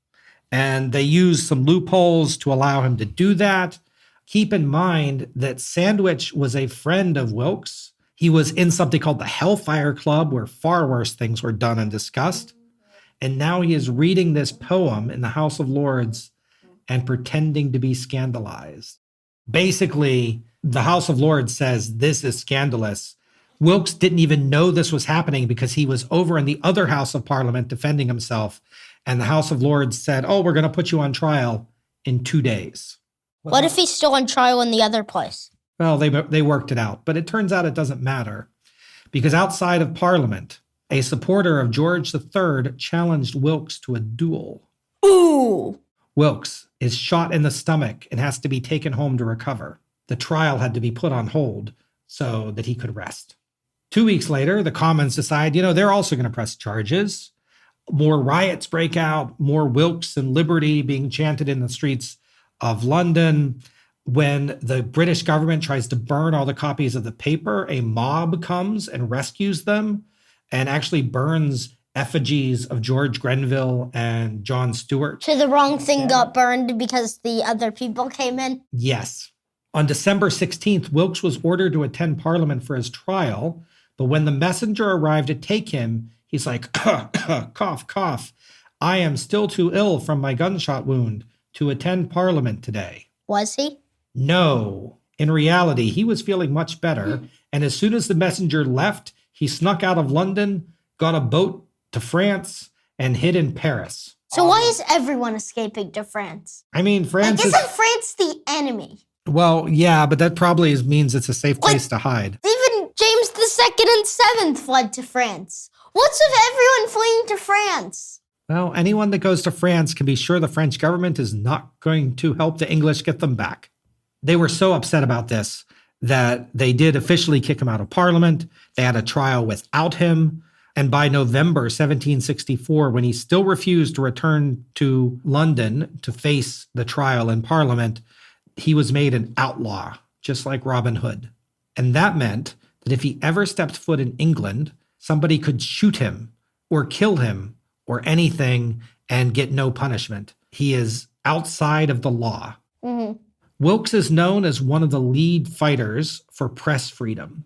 and they used some loopholes to allow him to do that. Keep in mind that Sandwich was a friend of Wilkes. He was in something called the Hellfire Club, where far worse things were done and discussed. And now he is reading this poem in the House of Lords and pretending to be scandalized. Basically, the House of Lords says this is scandalous. Wilkes didn't even know this was happening because he was over in the other House of Parliament defending himself. And the House of Lords said, oh, we're going to put you on trial in 2 days. What if he's still on trial in the other place? Well, they worked it out. But it turns out it doesn't matter. Because outside of Parliament, a supporter of George III challenged Wilkes to a duel. Ooh! Wilkes is shot in the stomach and has to be taken home to recover. The trial had to be put on hold so that he could rest. 2 weeks later, the Commons decide, they're also going to press charges. More riots break out, more Wilkes and liberty being chanted in the streets of London. When the British government tries to burn all the copies of the paper, a mob comes and rescues them and actually burns effigies of George Grenville and John Stuart. So the wrong thing got burned because the other people came in? Yes. On December 16th, Wilkes was ordered to attend Parliament for his trial, but when the messenger arrived to take him, he's like, cough, cough. I am still too ill from my gunshot wound to attend Parliament today. Was he? No. In reality, he was feeling much better, and as soon as the messenger left, he snuck out of London, got a boat to France, and hid in Paris. So why is everyone escaping to France? I mean, France isn't France the enemy? Well, yeah, but that probably means it's a safe place to hide. Even James II and VII fled to France. What's with everyone fleeing to France? Well, anyone that goes to France can be sure the French government is not going to help the English get them back. They were so upset about this that they did officially kick him out of Parliament. They had a trial without him. And by November 1764, when he still refused to return to London to face the trial in Parliament, he was made an outlaw, just like Robin Hood. And that meant that if he ever stepped foot in England, somebody could shoot him or kill him or anything and get no punishment. He is outside of the law. Mm-hmm. Wilkes is known as one of the lead fighters for press freedom.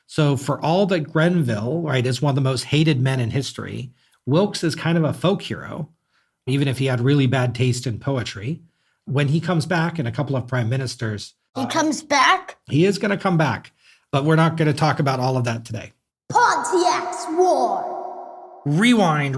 So for all that Grenville, right, is one of the most hated men in history, Wilkes is kind of a folk hero, even if he had really bad taste in poetry. When he comes back and a couple of prime ministers... He comes back? He is going to come back, but we're not going to talk about all of that today. Pontiac's War! Rewind.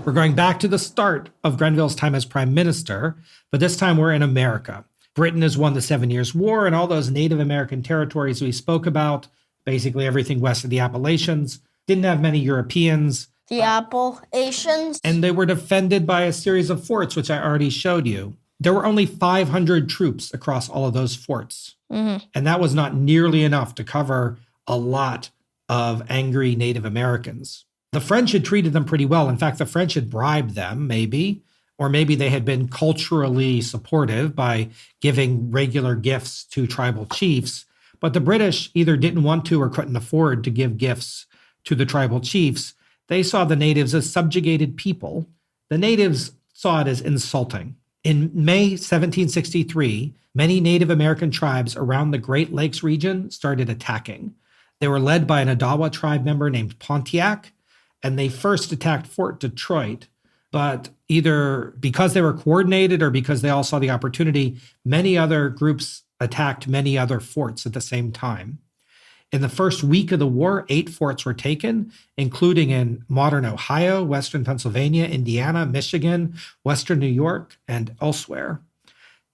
We're going back to the start of Grenville's time as prime minister, but this time we're in America. Britain has won the 7 Years' War, and all those Native American territories we spoke about, basically everything west of the Appalachians, didn't have many Europeans. The Appalachians? And they were defended by a series of forts, which I already showed you. There were only 500 troops across all of those forts. Mm-hmm. And that was not nearly enough to cover a lot of angry Native Americans. The French had treated them pretty well. In fact, the French had bribed them, maybe, or maybe they had been culturally supportive by giving regular gifts to tribal chiefs. But the British either didn't want to or couldn't afford to give gifts to the tribal chiefs. They saw the natives as subjugated people. The natives saw it as insulting. In May 1763, many Native American tribes around the Great Lakes region started attacking. They were led by an Odawa tribe member named Pontiac, and they first attacked Fort Detroit. But either because they were coordinated or because they all saw the opportunity, many other groups attacked many other forts at the same time. In the first week of the war, 8 forts were taken, including in modern Ohio, western Pennsylvania, Indiana, Michigan, western New York, and elsewhere.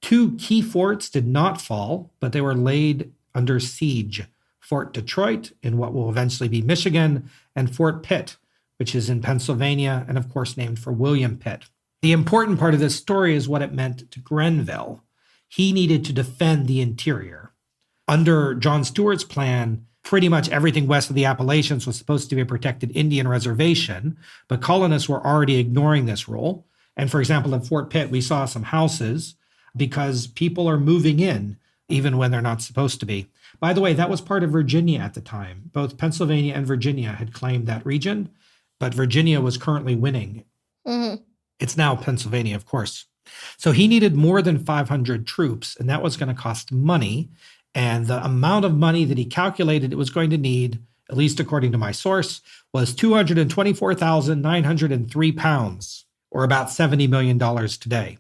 2 key forts did not fall, but they were laid under siege. Fort Detroit in what will eventually be Michigan, and Fort Pitt, which is in Pennsylvania, and of course named for William Pitt. The important part of this story is what it meant to Grenville. He needed to defend the interior. Under John Stewart's plan, pretty much everything west of the Appalachians was supposed to be a protected Indian reservation, but colonists were already ignoring this rule. And for example, in Fort Pitt, we saw some houses because people are moving in even when they're not supposed to be. By the way, that was part of Virginia at the time. Both Pennsylvania and Virginia had claimed that region, but Virginia was currently winning. Mm-hmm. It's now Pennsylvania, of course. So he needed more than 500 troops, and that was going to cost money. And the amount of money that he calculated it was going to need, at least according to my source, was 224,903 pounds, or about $70 million today.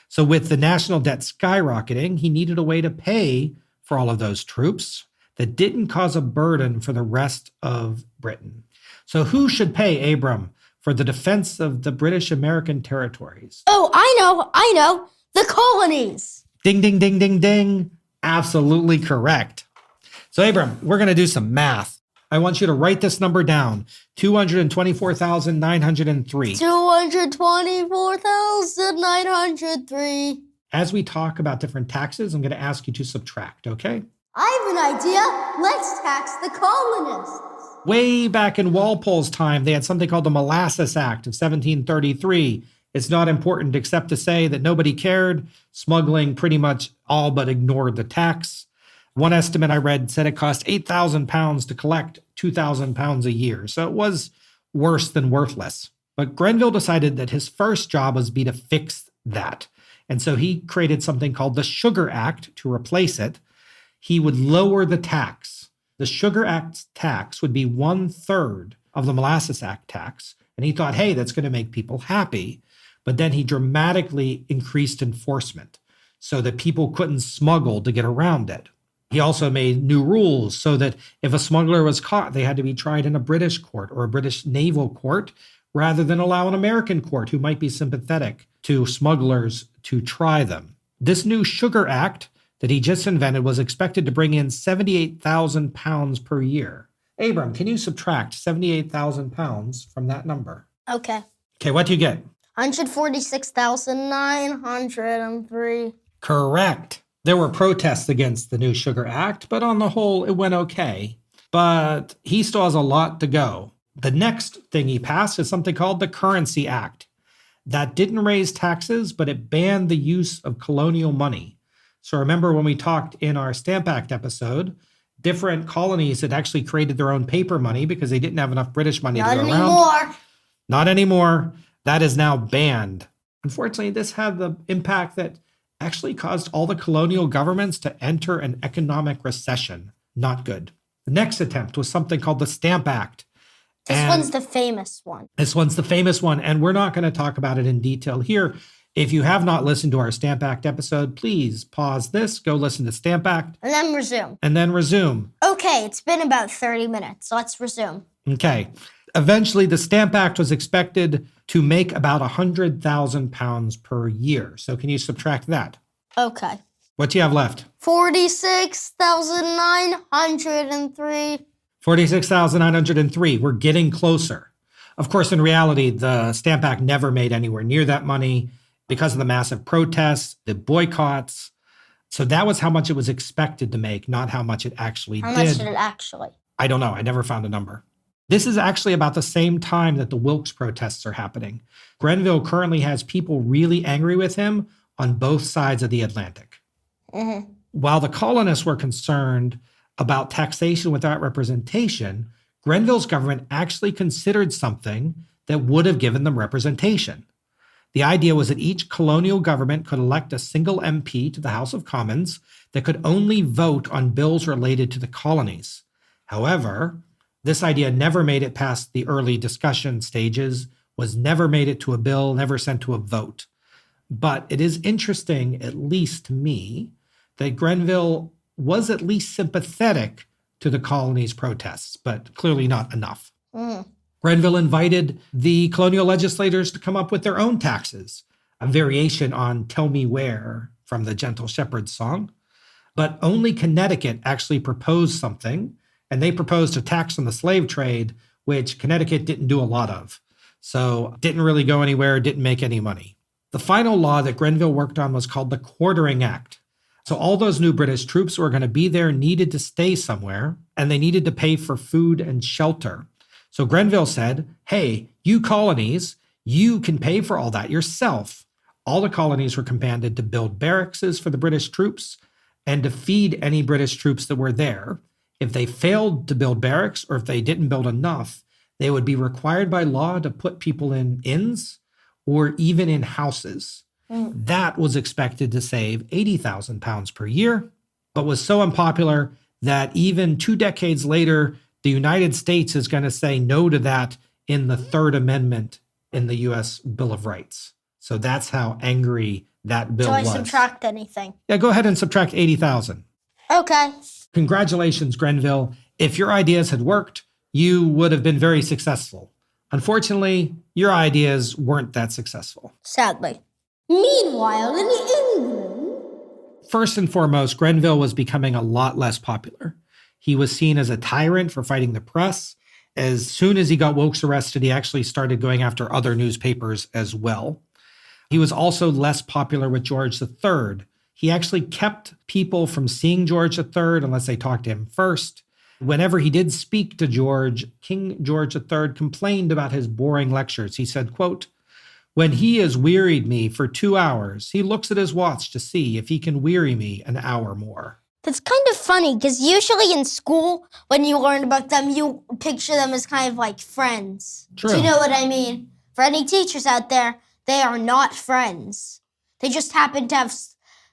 So with the national debt skyrocketing, he needed a way to pay for all of those troops that didn't cause a burden for the rest of Britain. So who should pay Abram for the defense of the British American territories? Oh, I know. The colonies. Ding, ding, ding, ding, ding. Absolutely correct. So Abram, we're going to do some math. I want you to write this number down, 224,903. 224,903. As we talk about different taxes, I'm going to ask you to subtract, okay? I have an idea. Let's tax the colonists. Way back in Walpole's time, they had something called the Molasses Act of 1733. It's not important except to say that nobody cared. Smuggling pretty much all but ignored the tax. One estimate I read said it cost 8,000 pounds to collect 2,000 pounds a year. So it was worse than worthless. But Grenville decided that his first job was to fix that. And so he created something called the Sugar Act to replace it. He would lower the tax. The Sugar Act tax would be 1/3 of the Molasses Act tax. And he thought, hey, that's going to make people happy. But then he dramatically increased enforcement so that people couldn't smuggle to get around it. He also made new rules so that if a smuggler was caught, they had to be tried in a British court or a British naval court rather than allow an American court who might be sympathetic to smugglers to try them. This new Sugar Act that he just invented was expected to bring in 78,000 pounds per year. Abram, can you subtract 78,000 pounds from that number? Okay. Okay, what do you get? 146,903. Correct. There were protests against the new Sugar Act, but on the whole, it went okay. But he still has a lot to go. The next thing he passed is something called the Currency Act. That didn't raise taxes, but it banned the use of colonial money. So remember when we talked in our Stamp Act episode, different colonies had actually created their own paper money because they didn't have enough British money to go around. Not anymore. That is now banned. Unfortunately, this had the impact that actually caused all the colonial governments to enter an economic recession. Not good. The next attempt was something called the Stamp Act. This one's the famous one. This one's the famous one, and we're not going to talk about it in detail here. If you have not listened to our Stamp Act episode, please pause this, go listen to Stamp Act. And then resume. And then resume. Okay, it's been about 30 minutes. Let's resume. Okay. Eventually, the Stamp Act was expected to make about 100,000 pounds per year. So can you subtract that? Okay. What do you have left? 46,903. 46,903. We're getting closer. Of course, in reality, the Stamp Act never made anywhere near that money because of the massive protests, the boycotts. So that was how much it was expected to make, not how much it actually did. How much did it actually? I don't know. I never found a number. This is actually about the same time that the Wilkes protests are happening. Grenville currently has people really angry with him on both sides of the Atlantic. Mm-hmm. While the colonists were concerned about taxation without representation, Grenville's government actually considered something that would have given them representation. The idea was that each colonial government could elect a single MP to the House of Commons that could only vote on bills related to the colonies. However, this idea never made it past the early discussion stages, was never made it to a bill, never sent to a vote. But it is interesting, at least to me, that Grenville was at least sympathetic to the colonies' protests, but clearly not enough. Grenville invited the colonial legislators to come up with their own taxes, a variation on Tell Me Where from the Gentle Shepherd's song. But only Connecticut actually proposed something, and they proposed a tax on the slave trade, which Connecticut didn't do a lot of. So didn't really go anywhere, didn't make any money. The final law that Grenville worked on was called the Quartering Act. So all those new British troops who were going to be there needed to stay somewhere, and they needed to pay for food and shelter. So Grenville said, hey, you colonies, you can pay for all that yourself. All the colonies were commanded to build barracks for the British troops and to feed any British troops that were there. If they failed to build barracks, or if they didn't build enough, they would be required by law to put people in inns or even in houses. That was expected to save £80,000 per year, but was so unpopular that even 2 decades later, the United States is going to say no to that in the Third Amendment in the U.S. Bill of Rights. So that's how angry that bill was. Do I subtract anything? Yeah, go ahead and subtract 80,000. Okay. Congratulations, Grenville. If your ideas had worked, you would have been very successful. Unfortunately, your ideas weren't that successful. Sadly. Meanwhile, in England... First and foremost, Grenville was becoming a lot less popular. He was seen as a tyrant for fighting the press. As soon as he got Wilkes arrested, he actually started going after other newspapers as well. He was also less popular with George III. He actually kept people from seeing George III unless they talked to him first. Whenever he did speak to George, King George III complained about his boring lectures. He said, quote, when he has wearied me for 2 hours, he looks at his watch to see if he can weary me an hour more. That's kind of funny, because usually in school, when you learn about them, you picture them as kind of like friends. True. Do you know what I mean? For any teachers out there, they are not friends. They just happen to have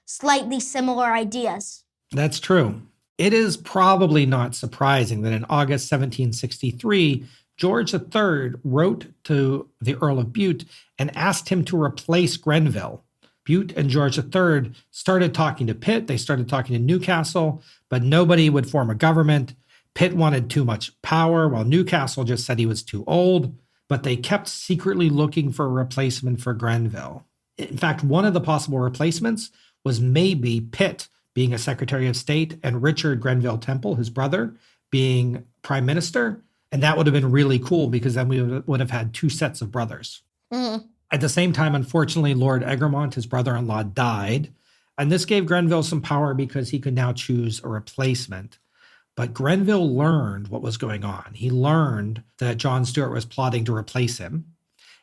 slightly similar ideas. That's true. It is probably not surprising that in August 1763, George III wrote to the Earl of Bute and asked him to replace Grenville. Bute and George III started talking to Pitt. They started talking to Newcastle, but nobody would form a government. Pitt wanted too much power, while Newcastle just said he was too old, but they kept secretly looking for a replacement for Grenville. In fact, one of the possible replacements was maybe Pitt being a Secretary of State and Richard Grenville Temple, his brother, being Prime Minister. And that would have been really cool, because then we would have had 2 sets of brothers. Mm-hmm. At the same time, unfortunately, Lord Egremont, his brother-in-law, died. And this gave Grenville some power because he could now choose a replacement. But Grenville learned what was going on. He learned that John Stuart was plotting to replace him,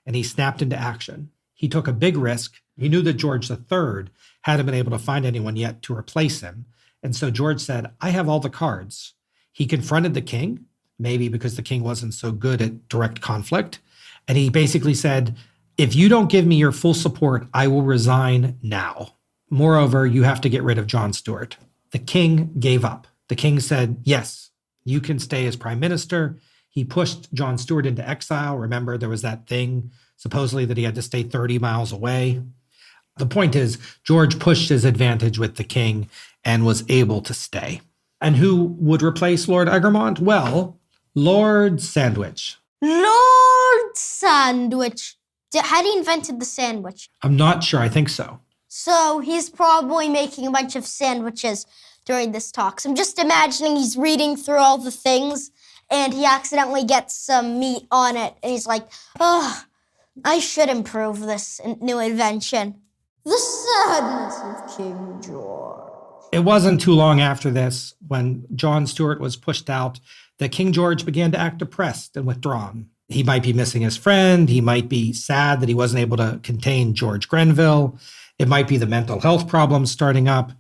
and he snapped into action. He took a big risk. He knew that George III hadn't been able to find anyone yet to replace him. And so George said, I have all the cards. He confronted the king, maybe because the king wasn't so good at direct conflict. And he basically said, if you don't give me your full support, I will resign now. Moreover, you have to get rid of John Stuart. The king gave up. The king said, yes, you can stay as prime minister. He pushed John Stuart into exile. Remember, there was that thing, supposedly, that he had to stay 30 miles away. The point is, George pushed his advantage with the king and was able to stay. And who would replace Lord Egremont? Well, Lord Sandwich. Lord Sandwich. Had he invented the sandwich? I'm not sure. I think so. So he's probably making a bunch of sandwiches during this talk. So I'm just imagining he's reading through all the things and he accidentally gets some meat on it. And he's like, oh, I should improve this new invention. The sadness of King George. It wasn't too long after this, when John Stuart was pushed out, that King George began to act depressed and withdrawn. He might be missing his friend. He might be sad that he wasn't able to contain George Grenville. It might be the mental health problems starting up.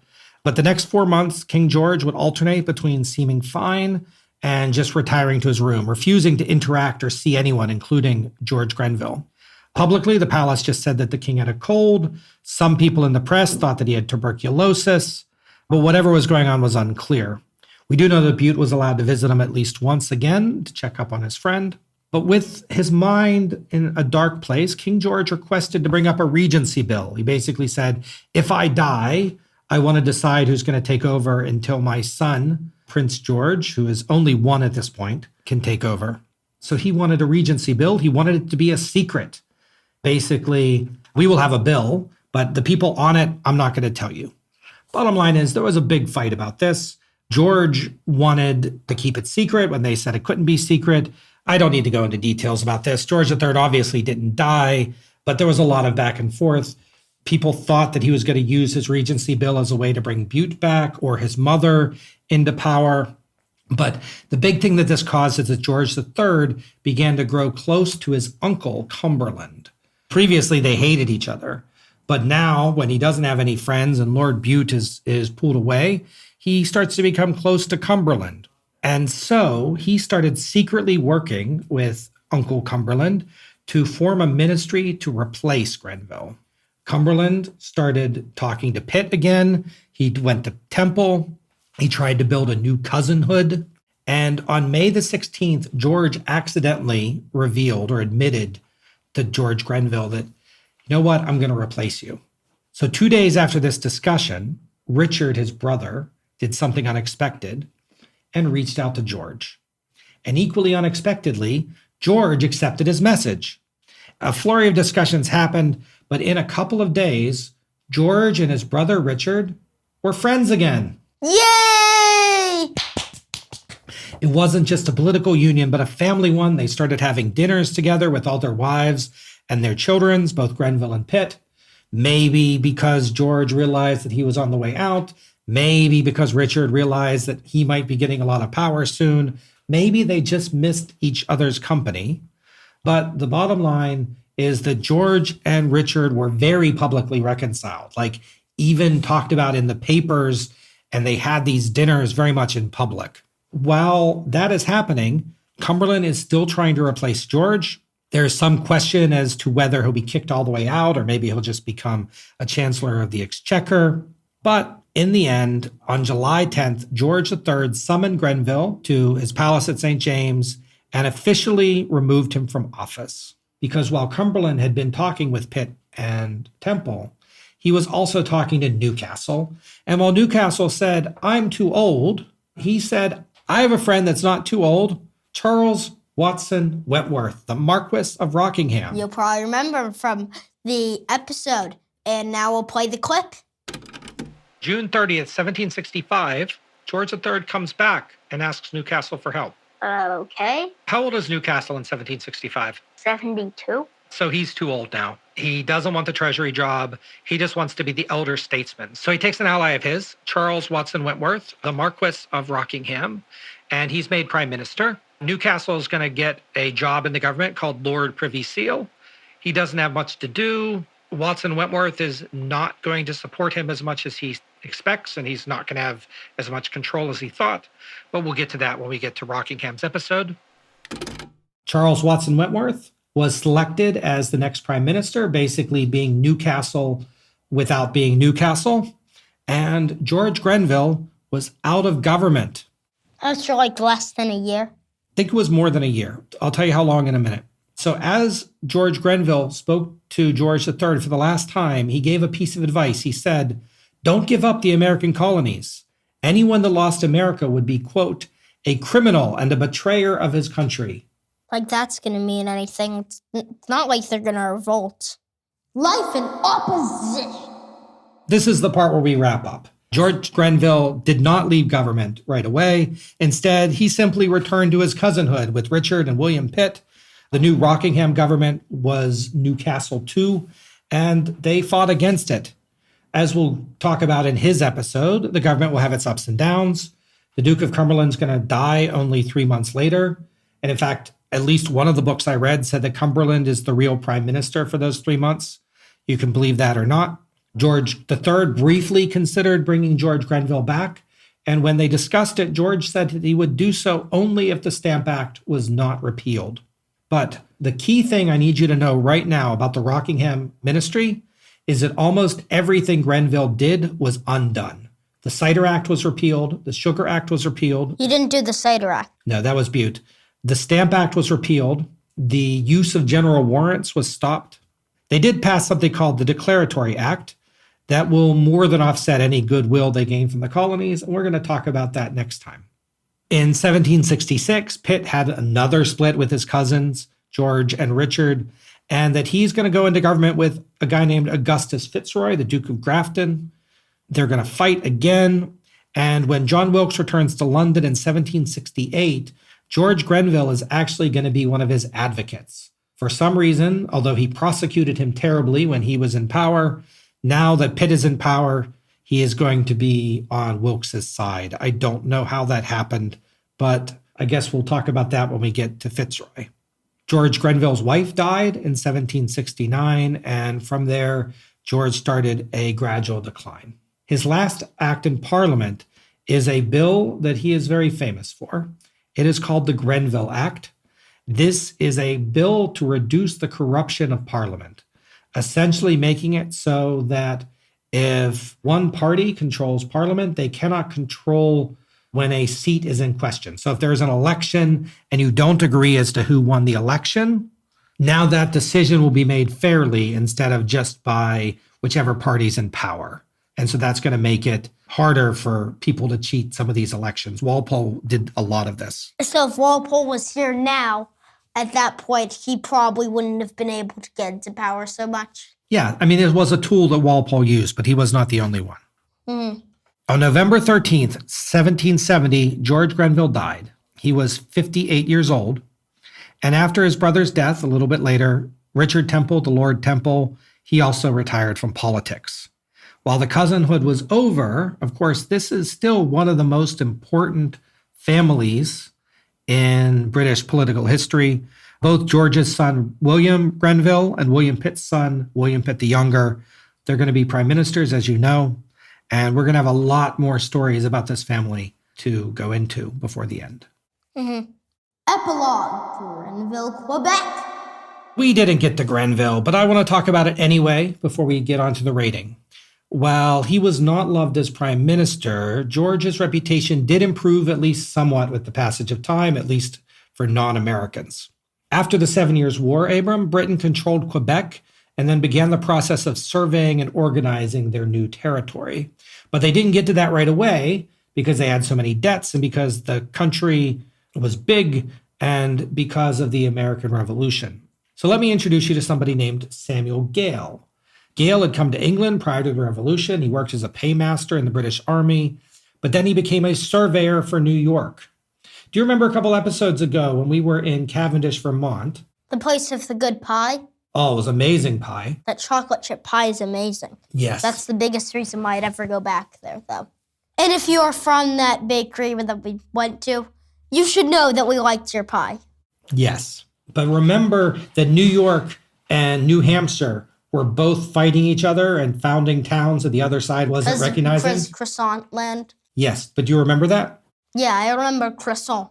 But the next 4 months, King George would alternate between seeming fine and just retiring to his room, refusing to interact or see anyone, including George Grenville. Publicly, the palace just said that the king had a cold. Some people in the press thought that he had tuberculosis, but whatever was going on was unclear. We do know that Bute was allowed to visit him at least once again to check up on his friend. But with his mind in a dark place, King George requested to bring up a regency bill. He basically said, if I die, I want to decide who's going to take over until my son, Prince George, who is only one at this point, can take over. So he wanted a regency bill. He wanted it to be a secret. Basically, we will have a bill, but the people on it, I'm not going to tell you. Bottom line is there was a big fight about this. George wanted to keep it secret when they said it couldn't be secret. I don't need to go into details about this. George III obviously didn't die, but there was a lot of back and forth. People thought that he was going to use his regency bill as a way to bring Bute back or his mother into power. But the big thing that this caused is that George III began to grow close to his uncle, Cumberland. Previously, they hated each other. But now, when he doesn't have any friends and Lord Bute is pulled away, he starts to become close to Cumberland. And so he started secretly working with Uncle Cumberland to form a ministry to replace Grenville. Cumberland started talking to Pitt again. He went to Temple. He tried to build a new cousinhood. And on May the 16th, George accidentally revealed or admitted to George Grenville that, you know what, I'm going to replace you. So 2 days after this discussion, Richard, his brother, did something unexpected and reached out to George. And equally unexpectedly, George accepted his message. A flurry of discussions happened, but in a couple of days, George and his brother Richard were friends again. Yay! It wasn't just a political union, but a family one. They started having dinners together with all their wives and their children, both Grenville and Pitt. Maybe because George realized that he was on the way out. Maybe because Richard realized that he might be getting a lot of power soon. Maybe they just missed each other's company. But the bottom line is that George and Richard were very publicly reconciled, like even talked about in the papers, and they had these dinners very much in public. While that is happening, Cumberland is still trying to replace George. There's some question as to whether he'll be kicked all the way out or maybe he'll just become a chancellor of the exchequer. But in the end, on July 10th, George III summoned Grenville to his palace at St. James and officially removed him from office. Because while Cumberland had been talking with Pitt and Temple, he was also talking to Newcastle. And while Newcastle said, I'm too old, he said, I have a friend that's not too old, Charles Watson Wentworth, the Marquis of Rockingham. You'll probably remember him from the episode. And now we'll play the clip. June 30th, 1765, George III comes back and asks Newcastle for help. Okay. How old is Newcastle in 1765? 72. So he's too old now. He doesn't want the treasury job. He just wants to be the elder statesman. So he takes an ally of his, Charles Watson Wentworth, the Marquis of Rockingham, and he's made prime minister. Newcastle is going to get a job in the government called Lord Privy Seal. He doesn't have much to do. Watson Wentworth is not going to support him as much as he expects, and he's not going to have as much control as he thought. But we'll get to that when we get to Rockingham's episode. Charles Watson Wentworth was selected as the next prime minister, basically being Newcastle without being Newcastle. And George Grenville was out of government. That's for like less than a year. I think it was more than a year. I'll tell you how long in a minute. So as George Grenville spoke to George III for the last time, he gave a piece of advice. He said, don't give up the American colonies. Anyone that lost America would be, quote, a criminal and a betrayer of his country. Like that's going to mean anything. It's not like they're going to revolt. Life in opposition. This is the part where we wrap up. George Grenville did not leave government right away. Instead, he simply returned to his cousinhood with Richard and William Pitt. The new Rockingham government was Newcastle too, and they fought against it. As we'll talk about in his episode, the government will have its ups and downs. The Duke of Cumberland's going to die only 3 months later. And in fact, at least one of the books I read said that Cumberland is the real prime minister for those 3 months. You can believe that or not. George III briefly considered bringing George Grenville back. And when they discussed it, George said that he would do so only if the Stamp Act was not repealed. But the key thing I need you to know right now about the Rockingham ministry is that almost everything Grenville did was undone. The Cider Act was repealed. The Sugar Act was repealed. He didn't do the Cider Act. No, that was Butte. The Stamp Act was repealed. The use of general warrants was stopped. They did pass something called the Declaratory Act that will more than offset any goodwill they gained from the colonies, and we're going to talk about that next time. In 1766, Pitt had another split with his cousins, George and Richard, and that he's going to go into government with a guy named Augustus Fitzroy, the Duke of Grafton. They're going to fight again, and when John Wilkes returns to London in 1768, George Grenville is actually going to be one of his advocates. For some reason, although he prosecuted him terribly when he was in power, now that Pitt is in power, he is going to be on Wilkes's side. I don't know how that happened, but I guess we'll talk about that when we get to Fitzroy. George Grenville's wife died in 1769, and from there, George started a gradual decline. His last act in Parliament is a bill that he is very famous for. It is called the Grenville Act. This is a bill to reduce the corruption of Parliament, essentially making it so that if one party controls Parliament, they cannot control when a seat is in question. So if there's an election and you don't agree as to who won the election, now that decision will be made fairly instead of just by whichever party's in power. And so that's going to make it harder for people to cheat some of these elections. Walpole did a lot of this. So if Walpole was here now, at that point, he probably wouldn't have been able to get into power so much. Yeah, I mean, it was a tool that Walpole used, but he was not the only one. Mm-hmm. On November 13th, 1770, George Grenville died. He was 58 years old. And after his brother's death, a little bit later, Richard Temple, the Lord Temple, he also retired from politics. While the cousinhood was over, of course, this is still one of the most important families in British political history. Both George's son, William Grenville, and William Pitt's son, William Pitt the Younger, they're going to be prime ministers, as you know. And we're going to have a lot more stories about this family to go into before the end. Mm-hmm. Epilogue, Grenville, Quebec. We didn't get to Grenville, but I want to talk about it anyway before we get on to the rating. While he was not loved as prime minister, George's reputation did improve at least somewhat with the passage of time, at least for non-Americans. After the 7 Years' War, Abram, Britain controlled Quebec and then began the process of surveying and organizing their new territory. But they didn't get to that right away because they had so many debts and because the country was big and because of the American Revolution. So let me introduce you to somebody named Samuel Gale. Gale had come to England prior to the Revolution. He worked as a paymaster in the British Army, but then he became a surveyor for New York. Do you remember a couple episodes ago when we were in Cavendish, Vermont? The place of the good pie. Oh, it was amazing pie. That chocolate chip pie is amazing. Yes. That's the biggest reason why I'd ever go back there, though. And if you're from that bakery that we went to, you should know that we liked your pie. Yes. But remember that New York and New Hampshire were both fighting each other and founding towns that the other side wasn't recognizing? Croissant land. Yes, but do you remember that? Yeah, I remember croissant.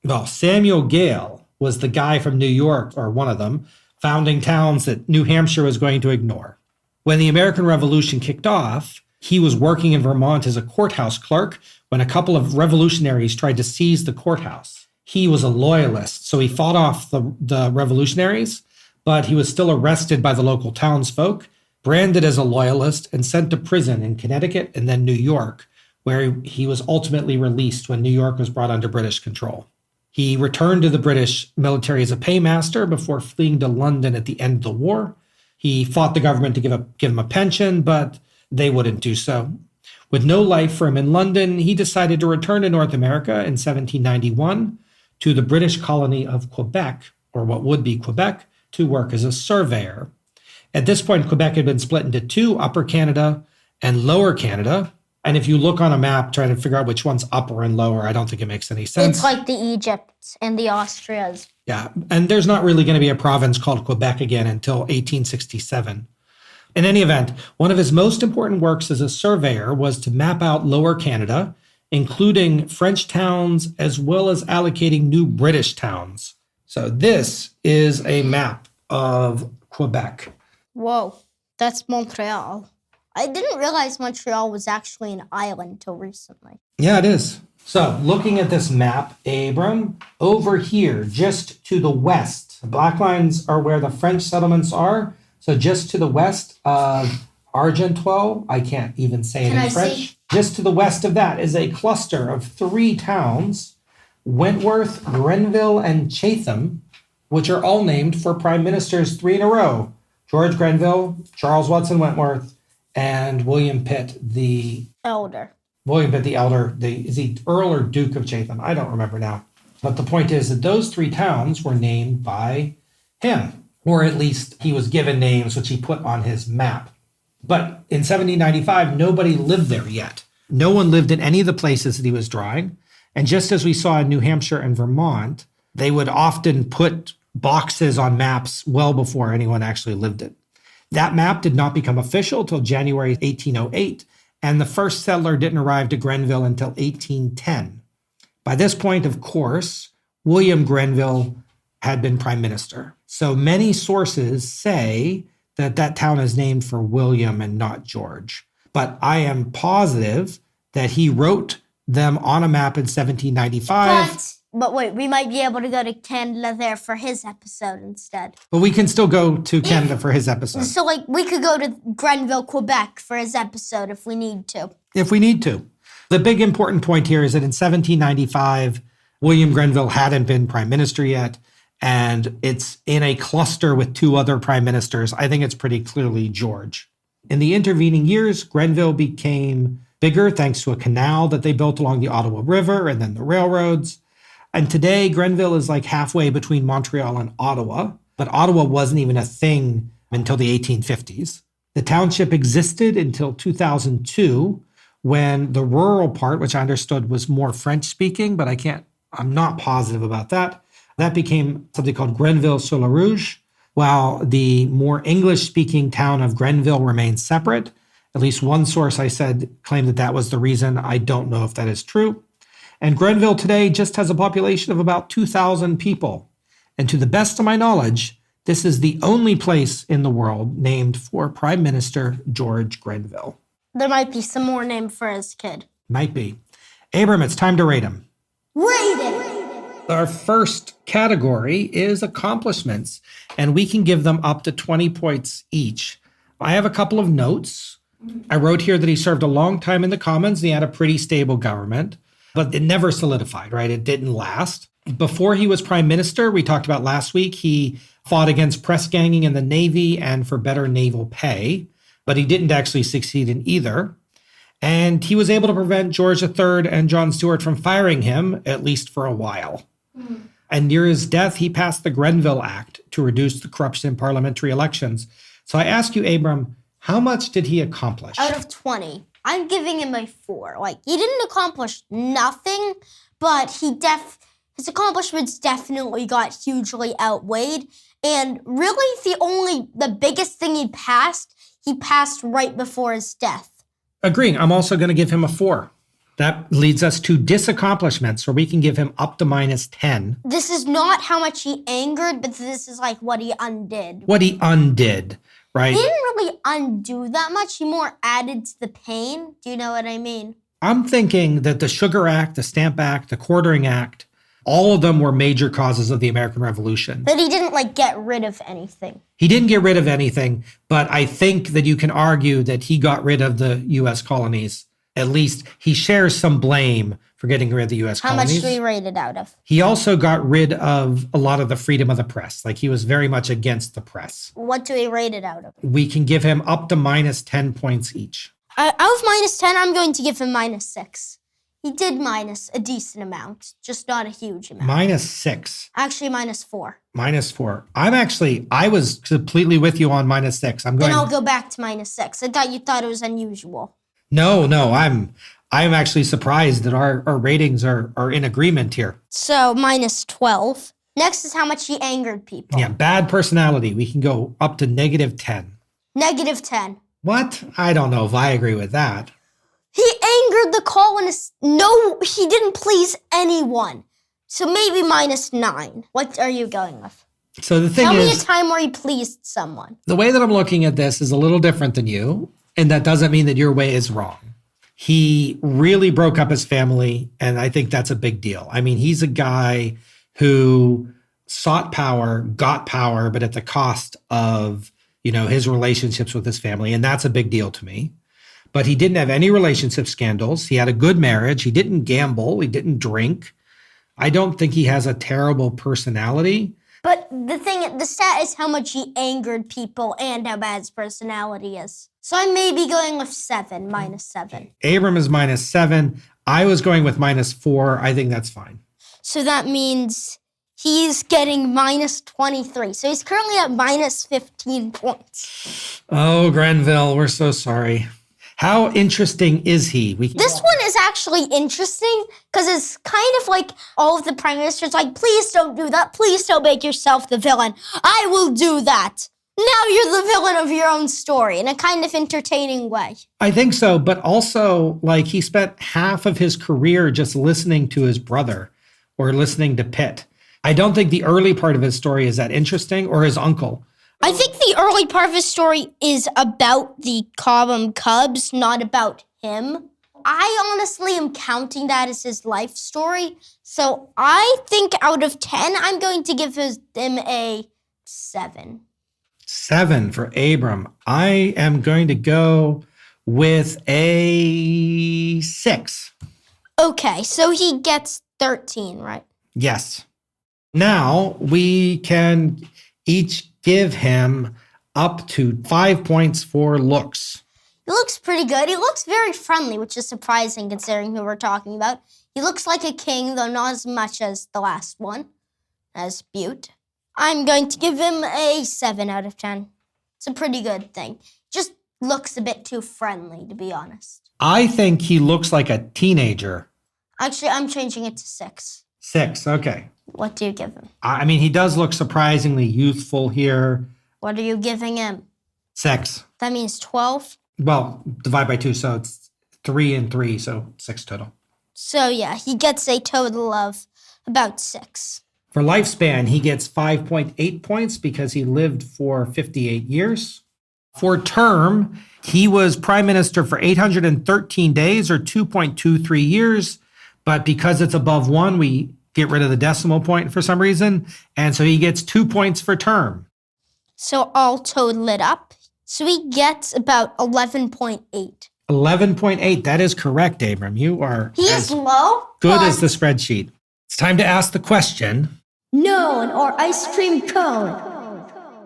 Well, Samuel Gale was the guy from New York, or one of them, founding towns that New Hampshire was going to ignore. When the American Revolution kicked off, he was working in Vermont as a courthouse clerk when a couple of revolutionaries tried to seize the courthouse. He was a loyalist, so he fought off the revolutionaries, but he was still arrested by the local townsfolk, branded as a loyalist, and sent to prison in Connecticut and then New York, where he was ultimately released when New York was brought under British control. He returned to the British military as a paymaster before fleeing to London at the end of the war. He fought the government to give him a pension, but they wouldn't do so. With no life for him in London, he decided to return to North America in 1791 to the British colony of Quebec, or what would be Quebec, to work as a surveyor. At this point, Quebec had been split into two, Upper Canada and Lower Canada. And if you look on a map, trying to figure out which one's upper and lower, I don't think it makes any sense. It's like the Egypts and the Austrias. Yeah, and there's not really going to be a province called Quebec again until 1867. In any event, one of his most important works as a surveyor was to map out Lower Canada, including French towns as well as allocating new British towns. So this is a map of Quebec. Whoa, that's Montreal. I didn't realize Montreal was actually an island until recently. Yeah, it is. So looking at this map, Abram, over here, just to the west, the black lines are where the French settlements are. So just to the west of Argenteuil, I can't even say it in French. Just to the west of that is a cluster of 3 towns, Wentworth, Grenville, and Chatham, which are all named for prime ministers 3 in a row. George Grenville, Charles Watson Wentworth, and William Pitt the Elder. William Pitt the Elder. Is he Earl or Duke of Chatham? I don't remember now. But the point is that those 3 towns were named by him, or at least he was given names which he put on his map. But in 1795, nobody lived there yet. No one lived in any of the places that he was drawing. And just as we saw in New Hampshire and Vermont, they would often put boxes on maps well before anyone actually lived it. That map did not become official till January 1808, and the first settler didn't arrive to Grenville until 1810. By this point, of course, William Grenville had been prime minister. So many sources say that that town is named for William and not George. But I am positive that he wrote them on a map in 1795. But wait, we might be able to go to Canada there for his episode instead. But we can still go to Canada for his episode. So, we could go to Grenville, Quebec for his episode if we need to. If we need to. The big important point here is that in 1795, William Grenville hadn't been prime minister yet, and it's in a cluster with 2 other prime ministers. I think it's pretty clearly George. In the intervening years, Grenville became bigger thanks to a canal that they built along the Ottawa River and then the railroads. And today, Grenville is like halfway between Montreal and Ottawa, but Ottawa wasn't even a thing until the 1850s. The township existed until 2002, when the rural part, which I understood was more French-speaking, but I'm not positive about that, that became something called Grenville-sur-le-Rouge, while the more English-speaking town of Grenville remains separate. At least one source I said claimed that that was the reason. I don't know if that is true. And Grenville today just has a population of about 2,000 people. And to the best of my knowledge, this is the only place in the world named for Prime Minister George Grenville. There might be some more named for his kid. Might be. Abram, it's time to rate him. Rate him! Our first category is accomplishments, and we can give them up to 20 points each. I have a couple of notes. I wrote here that he served a long time in the Commons, and he had a pretty stable government. But it never solidified, right? It didn't last. Before he was prime minister, we talked about last week, he fought against press ganging in the Navy and for better naval pay, but he didn't actually succeed in either. And he was able to prevent George III and John Stuart from firing him, at least for a while. And near his death, he passed the Grenville Act to reduce the corruption in parliamentary elections. So I ask you, Abram, how much did he accomplish? Out of 20. I'm giving him a 4. He didn't accomplish nothing, but his accomplishments definitely got hugely outweighed. And really, the biggest thing he passed right before his death. Agreeing. I'm also going to give him a 4. That leads us to disaccomplishments, where we can give him up to -10. This is not how much he angered, but this is what he undid. What he undid, right? He didn't really undo that much. He more added to the pain. Do you know what I mean? I'm thinking that the Sugar Act, the Stamp Act, the Quartering Act, all of them were major causes of the American Revolution. But he didn't get rid of anything. He didn't get rid of anything, but I think that you can argue that he got rid of the U.S. colonies. At least he shares some blame for getting rid of the U.S. How colonies. much do we rate it out of? He also got rid of a lot of the freedom of the press. He was very much against the press. What do we rate it out of? We can give him up to -10 points each. Out of -10, I'm going to give him -6. He did minus a decent amount, just not a huge amount. -6. Actually, -4. -4. I was completely with you on -6. Then I'll go back to -6. I thought you thought it was unusual. No, I'm actually surprised that our ratings are in agreement here. So minus 12. Next is how much he angered people. Yeah, bad personality. We can go up to -10. Negative 10. What? I don't know if I agree with that. He angered the colonists. No, he didn't please anyone. So maybe minus 9. What are you going with? So the thing Tell me a is, time where he pleased someone. the way that I'm looking at this is a little different than you, and that doesn't mean that your way is wrong. He really broke up his family, and I think that's a big deal. I mean, he's a guy who sought power, got power, but at the cost of, his relationships with his family, and that's a big deal to me. But he didn't have any relationship scandals. He had a good marriage. He didn't gamble. He didn't drink. I don't think he has a terrible personality. But the stat is how much he angered people and how bad his personality is. So I may be going with 7, minus 7. Abram is -7. I was going with -4. I think that's fine. So that means he's getting minus 23. So he's currently at minus 15 points. Oh, Grenville, we're so sorry. How interesting is he? This one is actually interesting because it's kind of like all of the prime ministers like, please don't do that. Please don't make yourself the villain. I will do that. Now you're the villain of your own story in a kind of entertaining way. I think so, but also he spent half of his career just listening to his brother or listening to Pitt. I don't think the early part of his story is that interesting, or his uncle. I think the early part of his story is about the Cobham Cubs, not about him. I honestly am counting that as his life story. So I think out of 10, I'm going to give him a 7. 7 for Abram. I am going to go with a 6. Okay, so he gets 13, right? Yes. Now we can each give him up to 5 points for looks. He looks pretty good. He looks very friendly, which is surprising considering who we're talking about. He looks like a king, though not as much as the last one, as Butte. I'm going to give him a 7 out of 10. It's a pretty good thing. Just looks a bit too friendly, to be honest. I think he looks like a teenager. Actually, I'm changing it to 6. 6, okay. What do you give him? I mean, he does look surprisingly youthful here. What are you giving him? 6. That means 12? Well, divide by 2, so it's 3 and 3, so 6 total. So yeah, he gets a total of about 6. For lifespan, he gets 5.8 points because he lived for 58 years. For term, he was prime minister for 813 days or 2.23 years. But because it's above 1, we get rid of the decimal point for some reason. And so he gets 2 points for term. So I'll total it up. So he gets about 11.8. 11.8. That is correct, Abram. You are He is low. good but as the spreadsheet. It's time to ask the question. known or ice cream cone.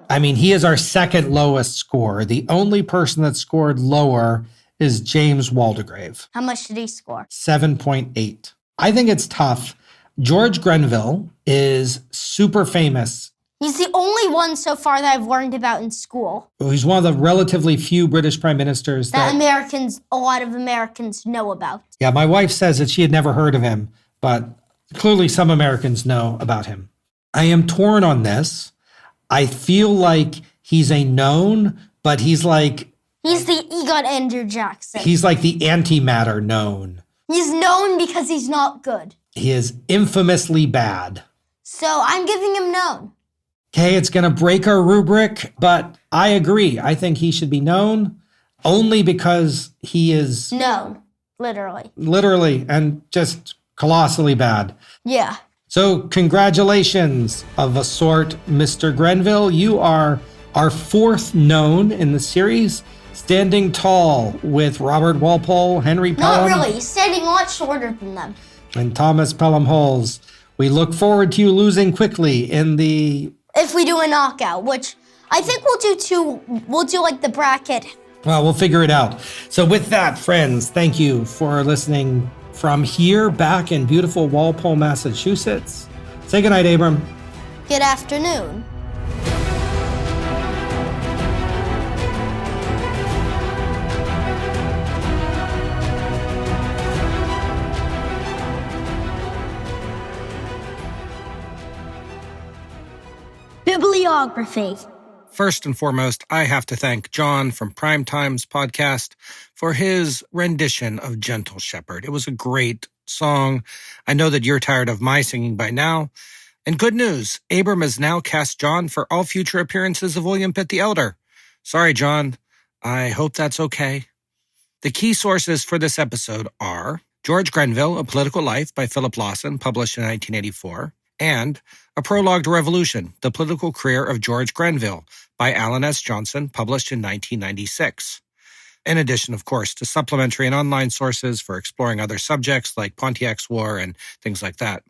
I mean, he is our second lowest score. The only person that scored lower is James Waldegrave. How much did he score? 7.8. I think it's tough. George Grenville is super famous. He's the only one so far that I've learned about in school. He's one of the relatively few British prime ministers That a lot of Americans know about. Yeah, my wife says that she had never heard of him, but clearly some Americans know about him. I am torn on this. I feel like he's a known, but he's like the EGOT Andrew Jackson. He's like the antimatter known. He's known because he's not good. He is infamously bad. So I'm giving him known. Okay, it's going to break our rubric, but I agree. I think he should be known only because he is Known, literally. literally and just colossally bad. Yeah. So congratulations of a sort, Mr. Grenville. You are our fourth known in the series, standing tall with Robert Walpole, Henry Pelham. Not really. He's standing a lot shorter than them. And Thomas Pelham Holmes. We look forward to you losing quickly in the... If we do a knockout, which I think we'll do like the bracket. Well, we'll figure it out. So with that, friends, thank you for listening from here back in beautiful Walpole, Massachusetts. Say goodnight, Abram. Good afternoon. biography. First and foremost, I have to thank John from Primetime's podcast for his rendition of Gentle Shepherd. It was a great song. I know that you're tired of my singing by now. And good news, Abram has now cast John for all future appearances of William Pitt the Elder. Sorry, John. I hope that's okay. The key sources for this episode are George Grenville, A Political Life by Philip Lawson, published in 1984, and A Prologue to Revolution, The Political Career of George Grenville by Alan S. Johnson, published in 1996. In addition, of course, to supplementary and online sources for exploring other subjects like Pontiac's War and things like that.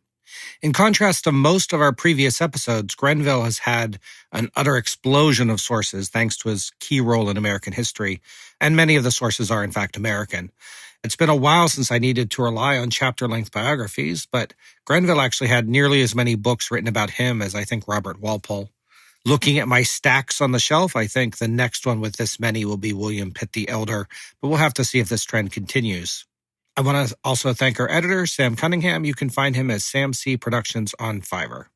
In contrast to most of our previous episodes, Grenville has had an utter explosion of sources thanks to his key role in American history, and many of the sources are in fact American. It's been a while since I needed to rely on chapter-length biographies, but Grenville actually had nearly as many books written about him as I think Robert Walpole. Looking at my stacks on the shelf, I think the next one with this many will be William Pitt the Elder, but we'll have to see if this trend continues. I want to also thank our editor, Sam Cunningham. You can find him as Sam C. Productions on Fiverr.